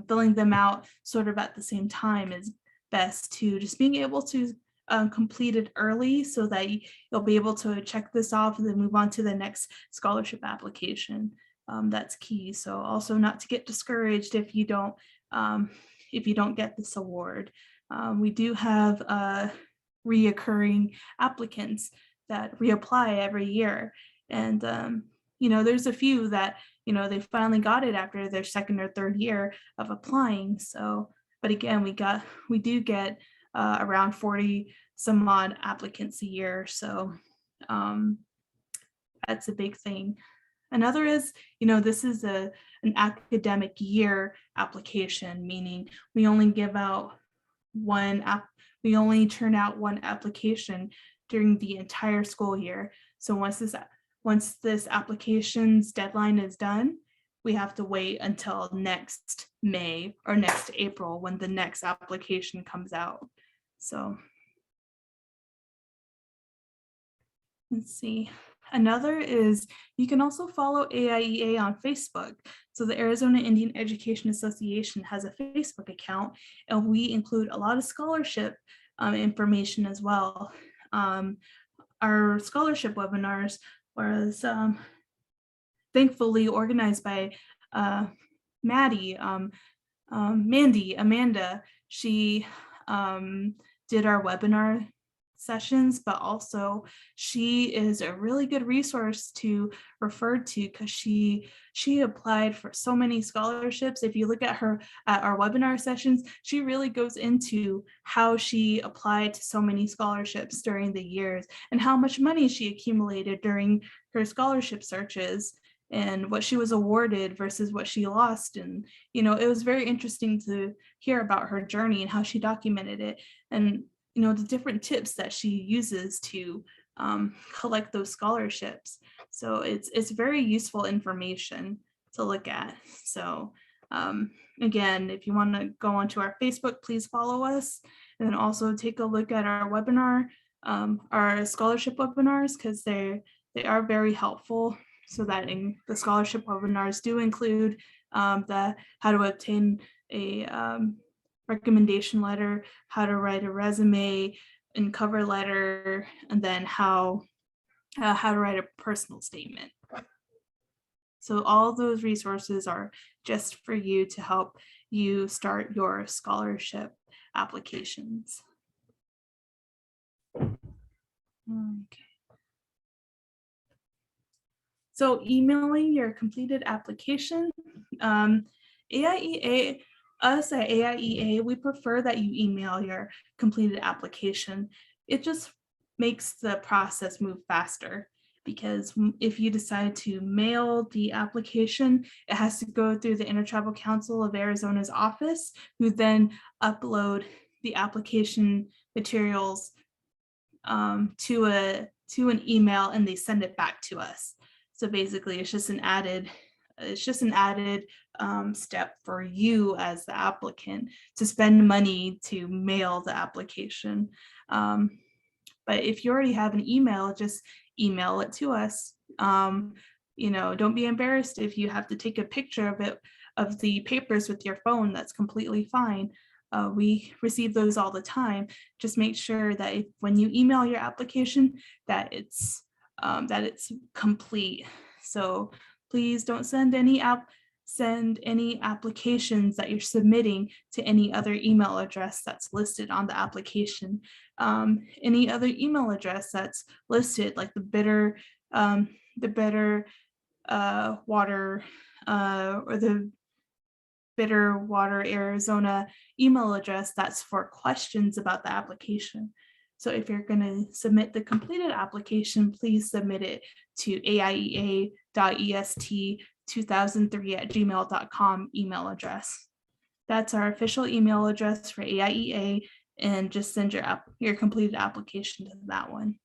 filling them out sort of at the same time is best too. Just being able to complete it early, so that you'll be able to check this off and then move on to the next scholarship application. That's key. So also not to get discouraged if you don't get this award. We do have reoccurring applicants that reapply every year, and there's a few that they finally got it after their second or third year of applying. So, but again, we do get around 40 some odd applicants a year. So that's a big thing. Another is, this is an academic year application, meaning we only turn out one application during the entire school year. So once this application's deadline is done, we have to wait until next May or next April when the next application comes out. So let's see. Another is, you can also follow AIEA on Facebook. So the Arizona Indian Education Association has a Facebook account, and we include a lot of scholarship information as well. Our scholarship webinars was thankfully organized by Amanda. She did our webinar sessions, but also she is a really good resource to refer to, because she applied for so many scholarships. If you look at our webinar sessions, she really goes into how she applied to so many scholarships during the years, and how much money she accumulated during her scholarship searches, and what she was awarded versus what she lost. And it was very interesting to hear about her journey and how she documented it, and the different tips that she uses to collect those scholarships. So it's very useful information to look at. So again, if you want to go onto our Facebook, please follow us, and then also take a look at our webinar, our scholarship webinars, because they are very helpful. So that in the scholarship webinars do include the how to obtain a recommendation letter, how to write a resume and cover letter, and then how to write a personal statement. So all those resources are just for you to help you start your scholarship applications. Okay. So emailing your completed application, AIEA Us at AIEA, we prefer that you email your completed application. It just makes the process move faster, because if you decide to mail the application, it has to go through the Intertribal Council of Arizona's office, who then upload the application materials to an email, and they send it back to us. So basically, it's just an added step for you as the applicant to spend money to mail the application. But if you already have an email, just email it to us. Don't be embarrassed if you have to take a picture of the papers with your phone. That's completely fine. We receive those all the time. Just make sure that when you email your application, that it's complete. So please don't send any applications that you're submitting to any other email address that's listed on the application. Any other email address that's listed, like the Bitter Water or the Bitter Water Arizona email address, that's for questions about the application. So if you're going to submit the completed application, please submit it to aiea.est2003@gmail.com email address. That's our official email address for AIEA, and just send your completed application to that one.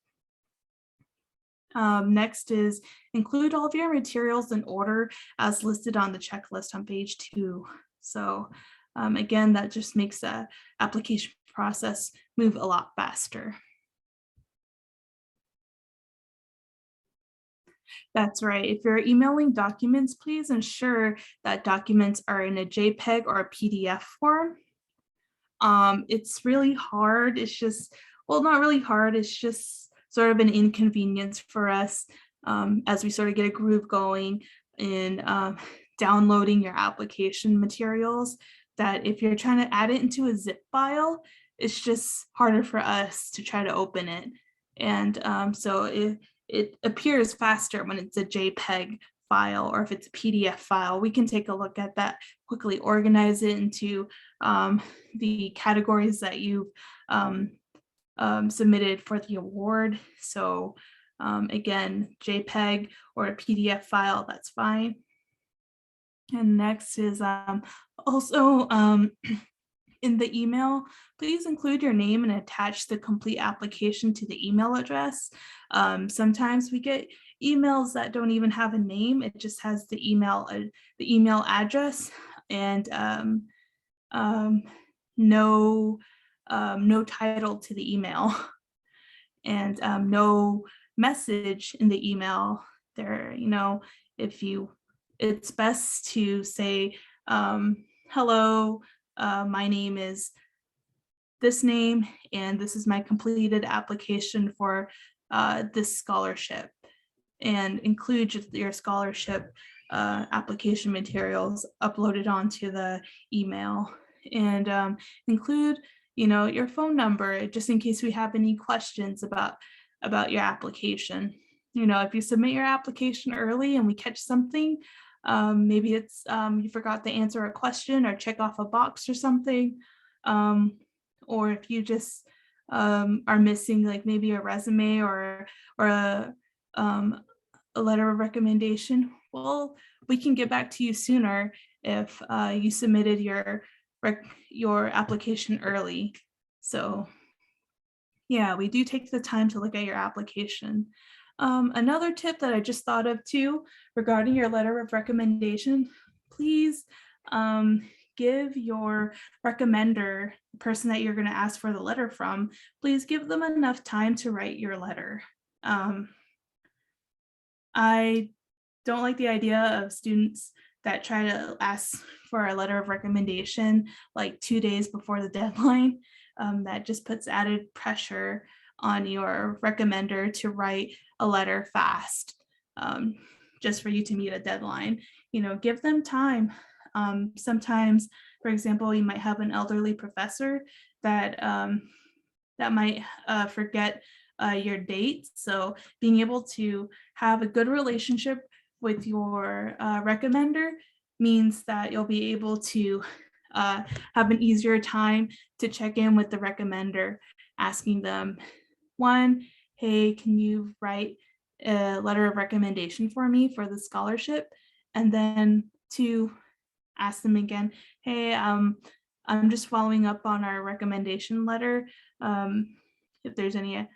Next is include all of your materials in order as listed on the checklist on page 2. So again, that just makes the application process move a lot faster. That's right. If you're emailing documents, please ensure that documents are in a JPEG or a PDF form. It's really hard. It's just, well, not really hard. It's just sort of an inconvenience for us as we sort of get a groove going in downloading your application materials, that if you're trying to add it into a zip file, it's just harder for us to try to open it. And so it appears faster when it's a JPEG file, or if it's a PDF file. We can take a look at that, quickly organize it into the categories that you've submitted for the award. So again, JPEG or a PDF file, that's fine. And next is also in the email, please include your name and attach the complete application to the email address. Sometimes we get emails that don't even have a name. It just has the email address, and no title to the email, and no message in the email there. It's best to say, hello, my name is this name, and this is my completed application for this scholarship, and include your scholarship application materials uploaded onto the email, and include your phone number, just in case we have any questions about your application. If you submit your application early and we catch something, maybe it's you forgot to answer a question or check off a box or something, or if you just are missing, like maybe a resume or a letter of recommendation, well, we can get back to you sooner if you submitted your application early. So yeah, we do take the time to look at your application. Another tip that I just thought of too, regarding your letter of recommendation, please give your recommender, the person that you're going to ask for the letter from, please give them enough time to write your letter. I don't like the idea of students that try to ask for a letter of recommendation like 2 days before the deadline. That just puts added pressure on your recommender to write a letter fast, just for you to meet a deadline. Give them time. Sometimes, for example, you might have an elderly professor that might forget your dates. So being able to have a good relationship with your recommender means that you'll be able to have an easier time to check in with the recommender, asking them, one, hey, can you write a letter of recommendation for me for the scholarship? And then two, ask them again, hey, I'm just following up on our recommendation letter. If there's any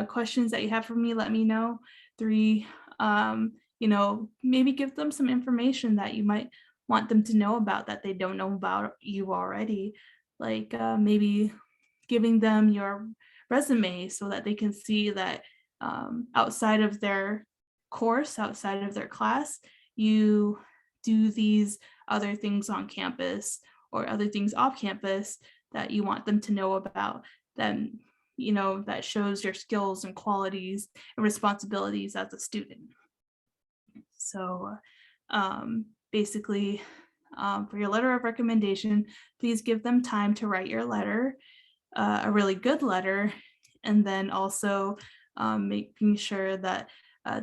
questions that you have for me, let me know. Three, maybe give them some information that you might want them to know about that they don't know about you already. Like maybe giving them your resume so that they can see that outside of their course, outside of their class, you do these other things on campus or other things off campus that you want them to know about, then that shows your skills and qualities and responsibilities as a student. So basically, for your letter of recommendation, please give them time to write your letter, a really good letter, and then also making sure that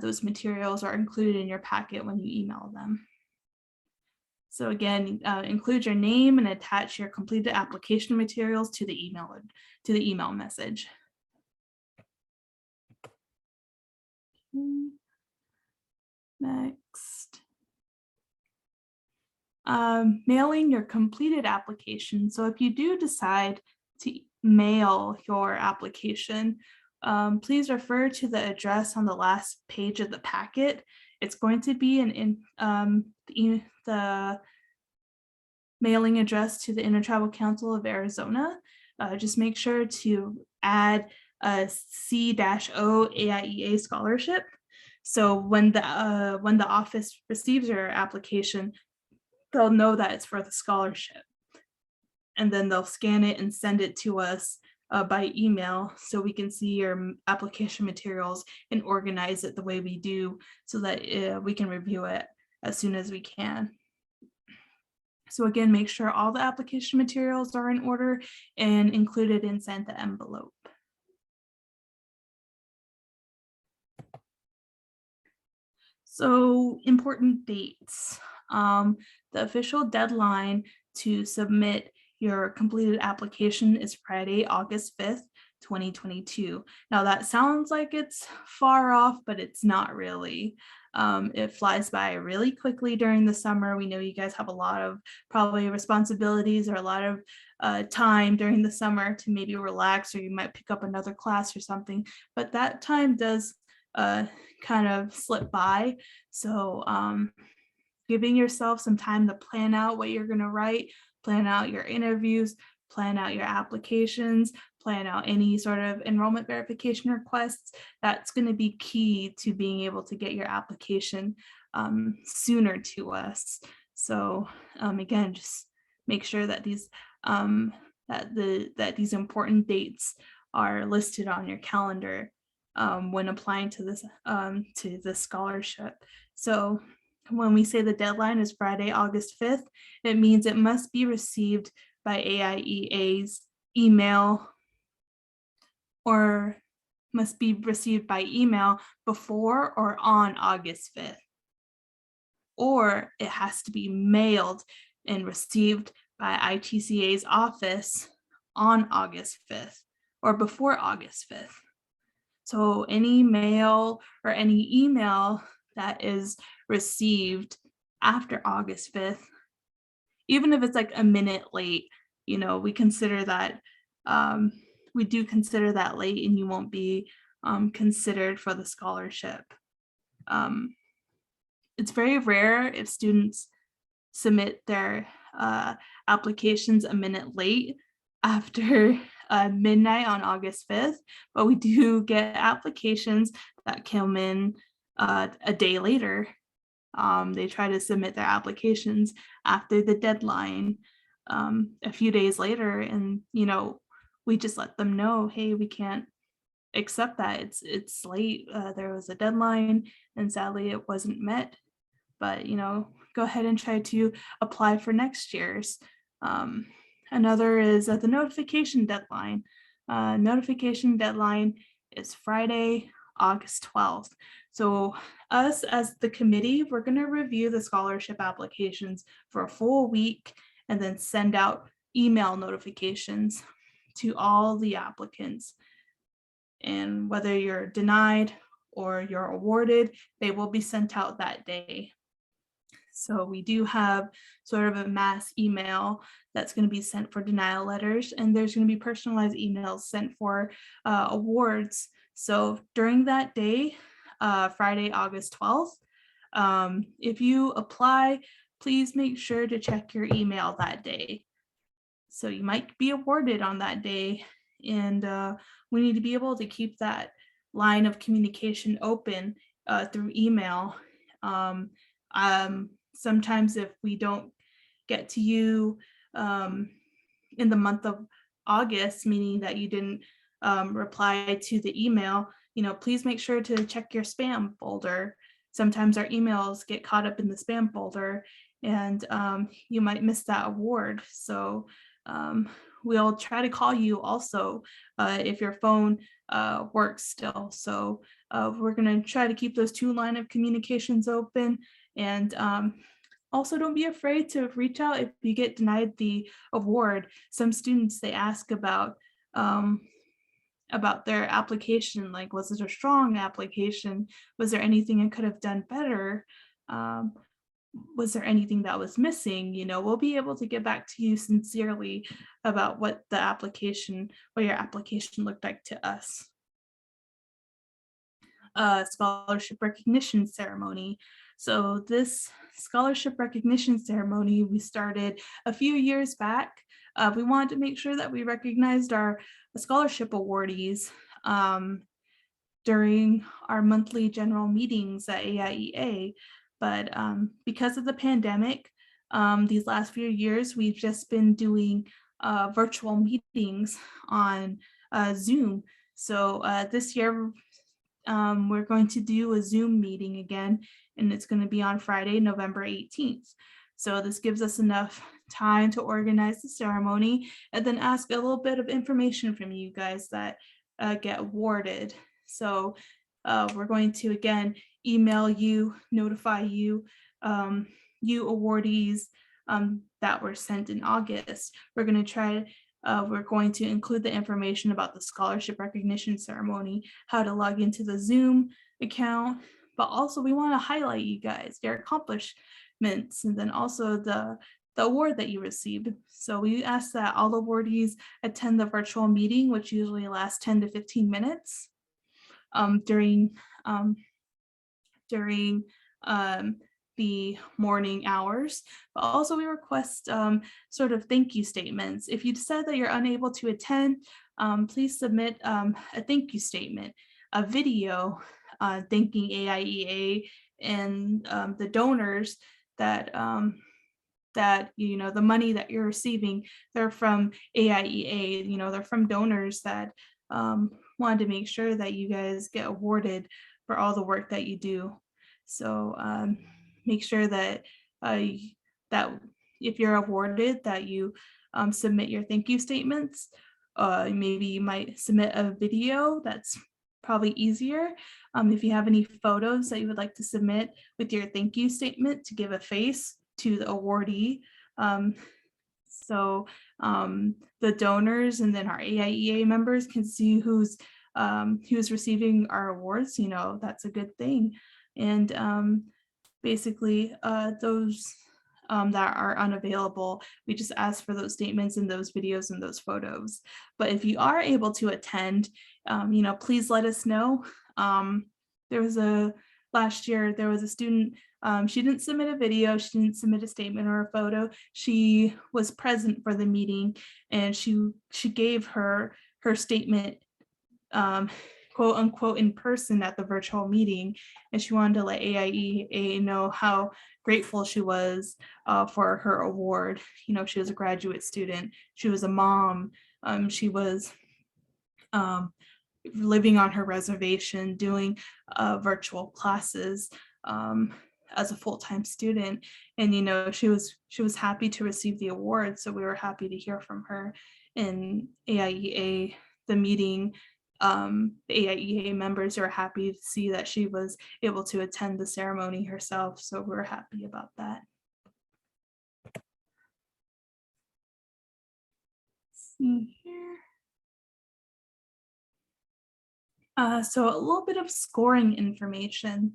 those materials are included in your packet when you email them. So again, include your name and attach your completed application materials to the email message. Next. Mailing your completed application. So if you do decide to mail your application, please refer to the address on the last page of the packet. It's going to be the mailing address to the Intertribal Council of Arizona. Just make sure to add a C-O AIEA Scholarship. So when the office receives your application, they'll know that it's for the scholarship. And then they'll scan it and send it to us by email so we can see your application materials and organize it the way we do so that we can review it as soon as we can. So again, make sure all the application materials are in order and included inside the envelope. So important dates. The official deadline to submit your completed application is Friday, August 5th, 2022. Now that sounds like it's far off, but it's not really. It flies by really quickly during the summer. We know you guys have a lot of probably responsibilities or a lot of time during the summer to maybe relax, or you might pick up another class or something, but that time does kind of slip by. So giving yourself some time to plan out what you're going to write, plan out your interviews, plan out your applications, plan out any sort of enrollment verification requests. That's going to be key to being able to get your application sooner to us. So again, just make sure that these that these important dates are listed on your calendar when applying to this scholarship. So when we say the deadline is Friday, August 5th, it means it must be received by AIEA's email or must be received by email before or on August 5th. Or it has to be mailed and received by ITCA's office on August 5th or before August 5th. So any mail or any email that is received after August 5th, even if it's like a minute late, we consider that, we do consider that late and you won't be considered for the scholarship. It's very rare if students submit their applications a minute late after midnight on August 5th, but we do get applications that come in a day later. They try to submit their applications after the deadline a few days later, and we just let them know, hey, we can't accept that, it's late, there was a deadline and sadly it wasn't met, but go ahead and try to apply for next year's. Another is the notification deadline. Notification deadline is Friday, August 12th. So us as the committee, we're going to review the scholarship applications for a full week, and then send out email notifications to all the applicants. And whether you're denied or you're awarded, they will be sent out that day. So we do have sort of a mass email that's going to be sent for denial letters, and there's going to be personalized emails sent for awards. So during that day, Friday, August 12th, if you apply, please make sure to check your email that day. So you might be awarded on that day, and we need to be able to keep that line of communication open through email. Sometimes if we don't get to you in the month of August, meaning that you didn't reply to the email, please make sure to check your spam folder. Sometimes our emails get caught up in the spam folder, and you might miss that award. So we'll try to call you also if your phone works still. So we're going to try to keep those two line of communications open. And also, don't be afraid to reach out if you get denied the award. Some students, they ask about their application, like, was it a strong application? Was there anything I could have done better? Was there anything that was missing? We'll be able to get back to you sincerely about what your application looked like to us. Scholarship recognition ceremony. So this scholarship recognition ceremony we started a few years back. We wanted to make sure that we recognized our scholarship awardees during our monthly general meetings at AIEA. But because of the pandemic, these last few years, we've just been doing virtual meetings on Zoom. So this year, we're going to do a Zoom meeting again, and it's going to be on Friday, November 18th. So this gives us enough time to organize the ceremony and then ask a little bit of information from you guys that get awarded. So we're going to, again, email you, notify you, you awardees that were sent in August. We're going to include the information about the scholarship recognition ceremony, how to log into the Zoom account, but also we want to highlight you guys, your accomplishments, and then also the award that you received. So we ask that all awardees attend the virtual meeting, which usually lasts 10 to 15 minutes during the morning hours, but also we request sort of thank you statements. If you decide that you're unable to attend, please submit a thank you statement, a video thanking AIEA and the donors that the money that you're receiving, they're from AIEA, they're from donors that wanted to make sure that you guys get awarded for all the work that you do. So make sure that that if you're awarded, that you submit your thank you statements. Maybe you might submit a video. That's probably easier. If you have any photos that you would like to submit with your thank you statement to give a face to the awardee. So the donors and then our AIEA members can see who's receiving our awards. That's a good thing. And basically those that are unavailable, we just ask for those statements and those videos and those photos. But if you are able to attend, please let us know. Last year there was a student, she didn't submit a video, she didn't submit a statement or a photo. She was present for the meeting, and she gave her statement quote unquote in person at the virtual meeting, and she wanted to let AIEA know how grateful she was for her award. She was a graduate student, she was a mom, she was living on her reservation, doing virtual classes as a full-time student, and she was happy to receive the award. So we were happy to hear from her. And AIEA, the meeting, the AIEA members are happy to see that she was able to attend the ceremony herself. So we're happy about that. see here. So a little bit of scoring information.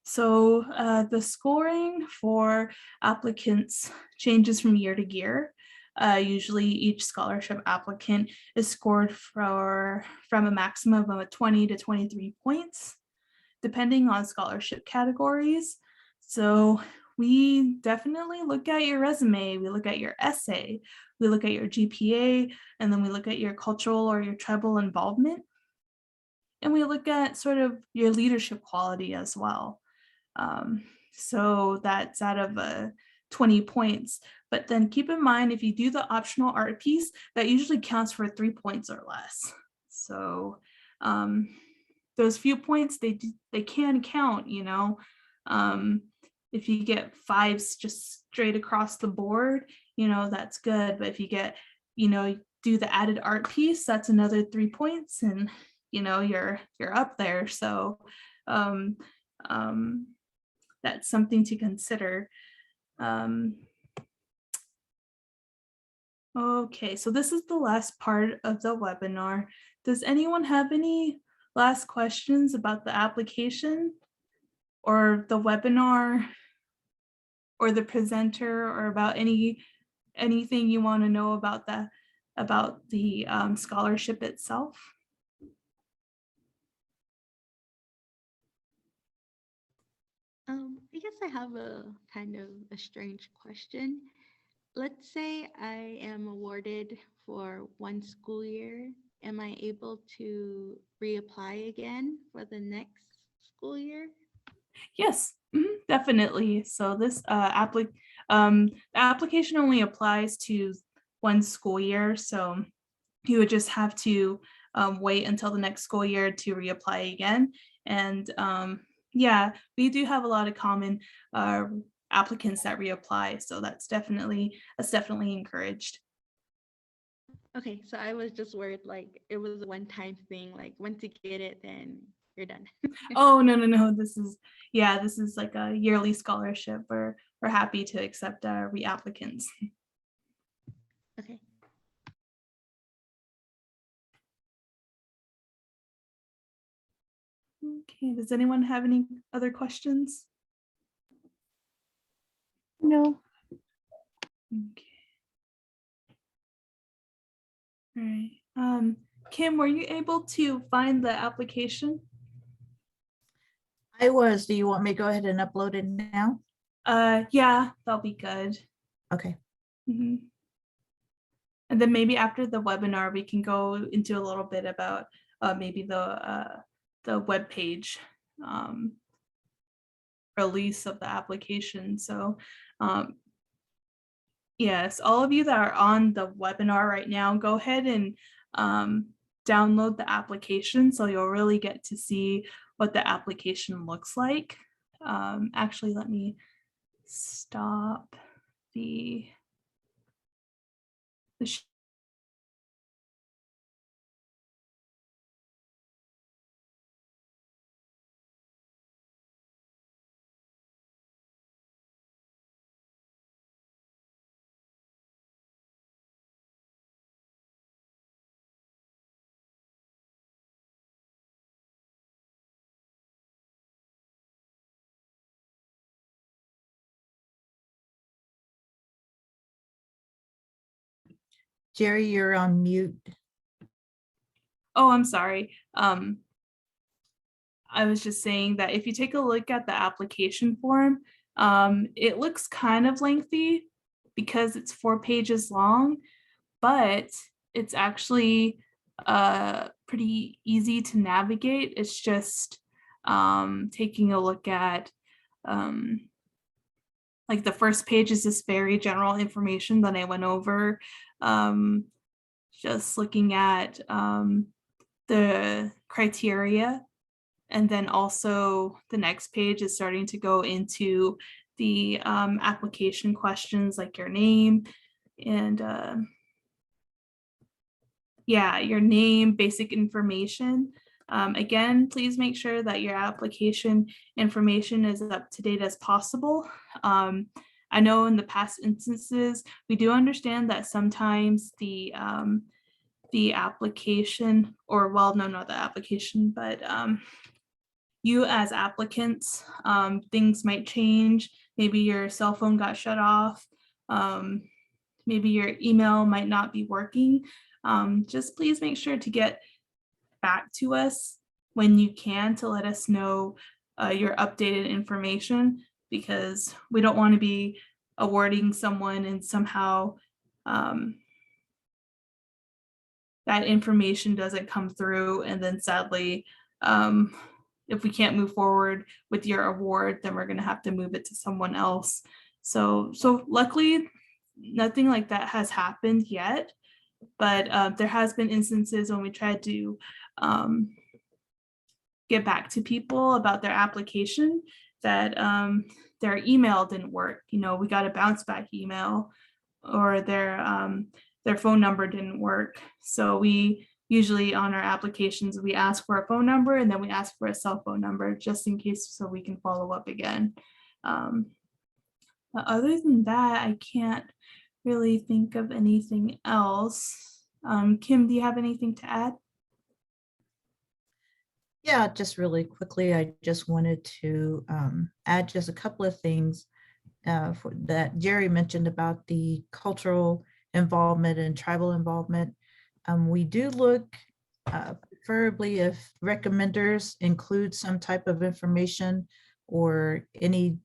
So the scoring for applicants changes from year to year. Usually each scholarship applicant is scored from a maximum of 20 to 23 points, depending on scholarship categories. So we definitely look at your resume, we look at your essay, we look at your GPA, and then we look at your cultural or your tribal involvement. And we look at sort of your leadership quality as well. So that's out of 20 points. But then keep in mind, if you do the optional art piece, that usually counts for 3 points or less. So those few points, they can count, you know. If you get 5s just straight across the board, you know, that's good. But if you get, you know, do the added art piece, that's another 3 points, and you know, you're up there. So that's something to consider. Okay, so this is the last part of the webinar. Does anyone have any last questions about the application or the webinar or the presenter, or about anything you want to know about the scholarship itself? I guess I have a kind of a strange question. Let's say I am awarded for 1 school year. Am I able to reapply again for the next school year? Yes, definitely. So this the application only applies to 1 school year. So you would just have to wait until the next school year to reapply again. And yeah, we do have a lot of common applicants that reapply. So that's definitely encouraged. Okay, so I was just worried like it was a one-time thing, like once you get it, then you're done. Oh, no. This is like a yearly scholarship. We're happy to accept reapplicants. Okay. Okay, does anyone have any other questions? No. Okay. All right. Kim, were you able to find the application? I was. Do you want me to go ahead and upload it now? Yeah, that'll be good. Okay. Mhm. And then maybe after the webinar, we can go into a little bit about maybe the web page release of the application. So yes, all of you that are on the webinar right now, go ahead and download the application, so you'll really get to see what the application looks like. Actually, let me stop the Jerry, you're on mute. Oh, I'm sorry. I was just saying that if you take a look at the application form, it looks kind of lengthy because it's 4 pages long, but it's actually pretty easy to navigate. It's just taking a look at like the first page is this very general information that I went over, just looking at the criteria. And then also the next page is starting to go into the application questions, like your name and yeah, your name, basic information. Again, please make sure that your application information is up to date as possible. I know in the past instances, we do understand that sometimes the the application, or well, no, not the application, but you as applicants, things might change. Maybe your cell phone got shut off. Maybe your email might not be working. Just please make sure to get back to us when you can to let us know your updated information, because we don't want to be awarding someone and somehow that information doesn't come through, and then sadly, if we can't move forward with your award, then we're going to have to move it to someone else. So luckily, nothing like that has happened yet, but there has been instances when we tried to get back to people about their application that their email didn't work. You know, we got a bounce back email, or their phone number didn't work. So we usually on our applications, we ask for a phone number and then we ask for a cell phone number just in case, so we can follow up again. But other than that, I can't really think of anything else. Kim, do you have anything to add? Yeah, just really quickly, I just wanted to add just a couple of things that Jerri mentioned about the cultural involvement and tribal involvement. We do look preferably if recommenders include some type of information or any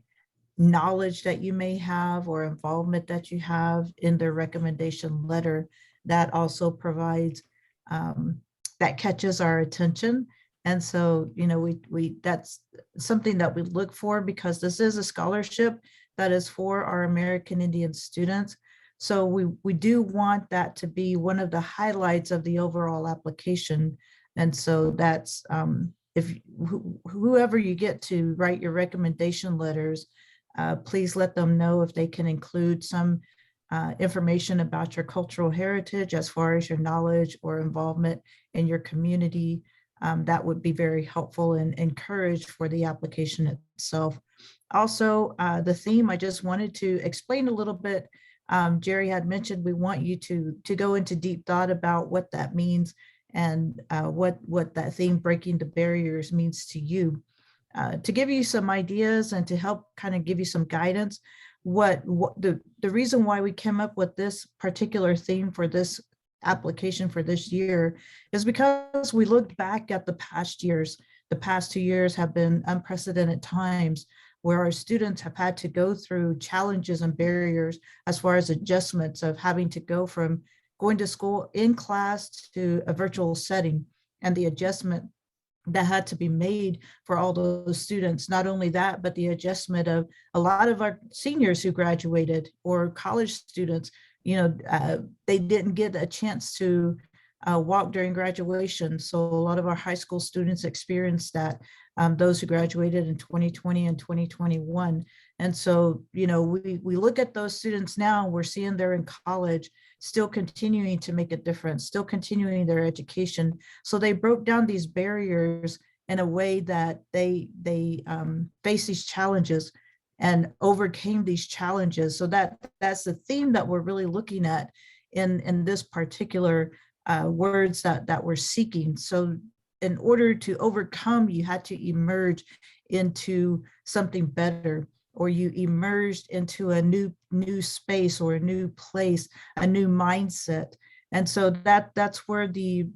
knowledge that you may have or involvement that you have in their recommendation letter. That also provides, that catches our attention. And so, you know, we that's something that we look for, because this is a scholarship that is for our American Indian students. So we do want that to be one of the highlights of the overall application. And so that's, if whoever you get to write your recommendation letters, please let them know if they can include some information about your cultural heritage as far as your knowledge or involvement in your community. That would be very helpful and encouraged for the application itself. Also, the theme, I just wanted to explain a little bit. Jerri had mentioned we want you to go into deep thought about what that means and what that theme, breaking the barriers, means to you. To give you some ideas and to help kind of give you some guidance, what the reason why we came up with this particular theme for this application for this year is because we looked back at the past years. The past 2 years have been unprecedented times where our students have had to go through challenges and barriers as far as adjustments of having to go from going to school in class to a virtual setting, and the adjustment that had to be made for all those students. Not only that, but the adjustment of a lot of our seniors who graduated, or college students, you know, they didn't get a chance to walk during graduation. So a lot of our high school students experienced that, those who graduated in 2020 and 2021. And so, you know, we look at those students now, we're seeing they're in college, still continuing to make a difference, still continuing their education. So they broke down these barriers in a way that they face these challenges and overcame these challenges. So that's the theme that we're really looking at in this particular words that we're seeking. So in order to overcome, you had to emerge into something better, or you emerged into a new space or a new place, a new mindset. And so that's where the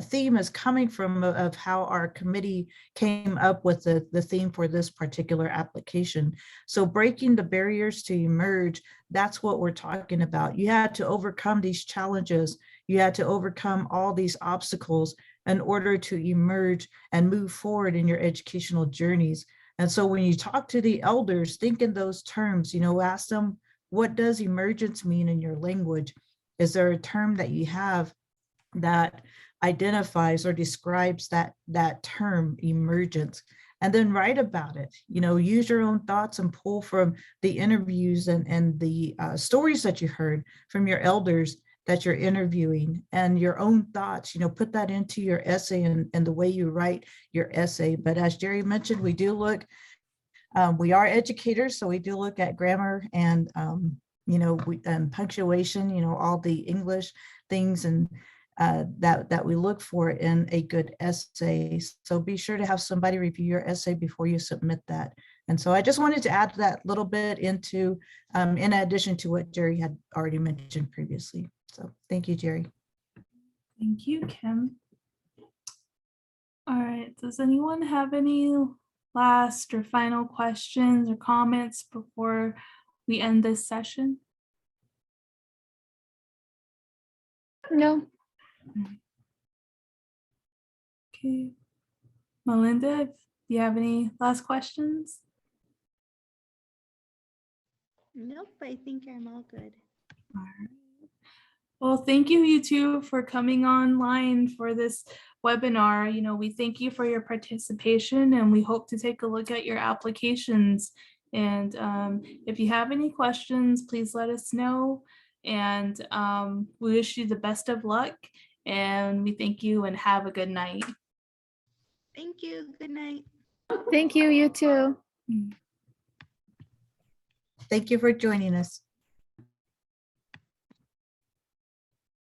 theme is coming from, of how our committee came up with the theme for this particular application. So breaking the barriers to emerge, that's what we're talking about. You had to overcome these challenges. You had to overcome all these obstacles in order to emerge and move forward in your educational journeys. And so when you talk to the elders, think in those terms, you know, ask them, what does emergence mean in your language? Is there a term that you have that identifies or describes that term, emergence? And then write about it. You know, use your own thoughts and pull from the interviews and the stories that you heard from your elders that you're interviewing, and your own thoughts, you know, put that into your essay and the way you write your essay. But as Jerri mentioned, we do look, we are educators, so we do look at grammar and, you know, and punctuation, you know, all the English things. And that we look for in a good essay. So be sure to have somebody review your essay before you submit that. And so I just wanted to add that little bit into, in addition to what Jerri had already mentioned previously. So thank you, Jerri. Thank you, Kim. All right, does anyone have any last or final questions or comments before we end this session? No. Okay. Melinda, do you have any last questions? Nope, I think I'm all good. All right. Well, thank you, you two, for coming online for this webinar. You know, we thank you for your participation and we hope to take a look at your applications. And if you have any questions, please let us know. And we wish you the best of luck. And we thank you and have a good night. Thank you. Good night. Thank you, you too. Thank you for joining us.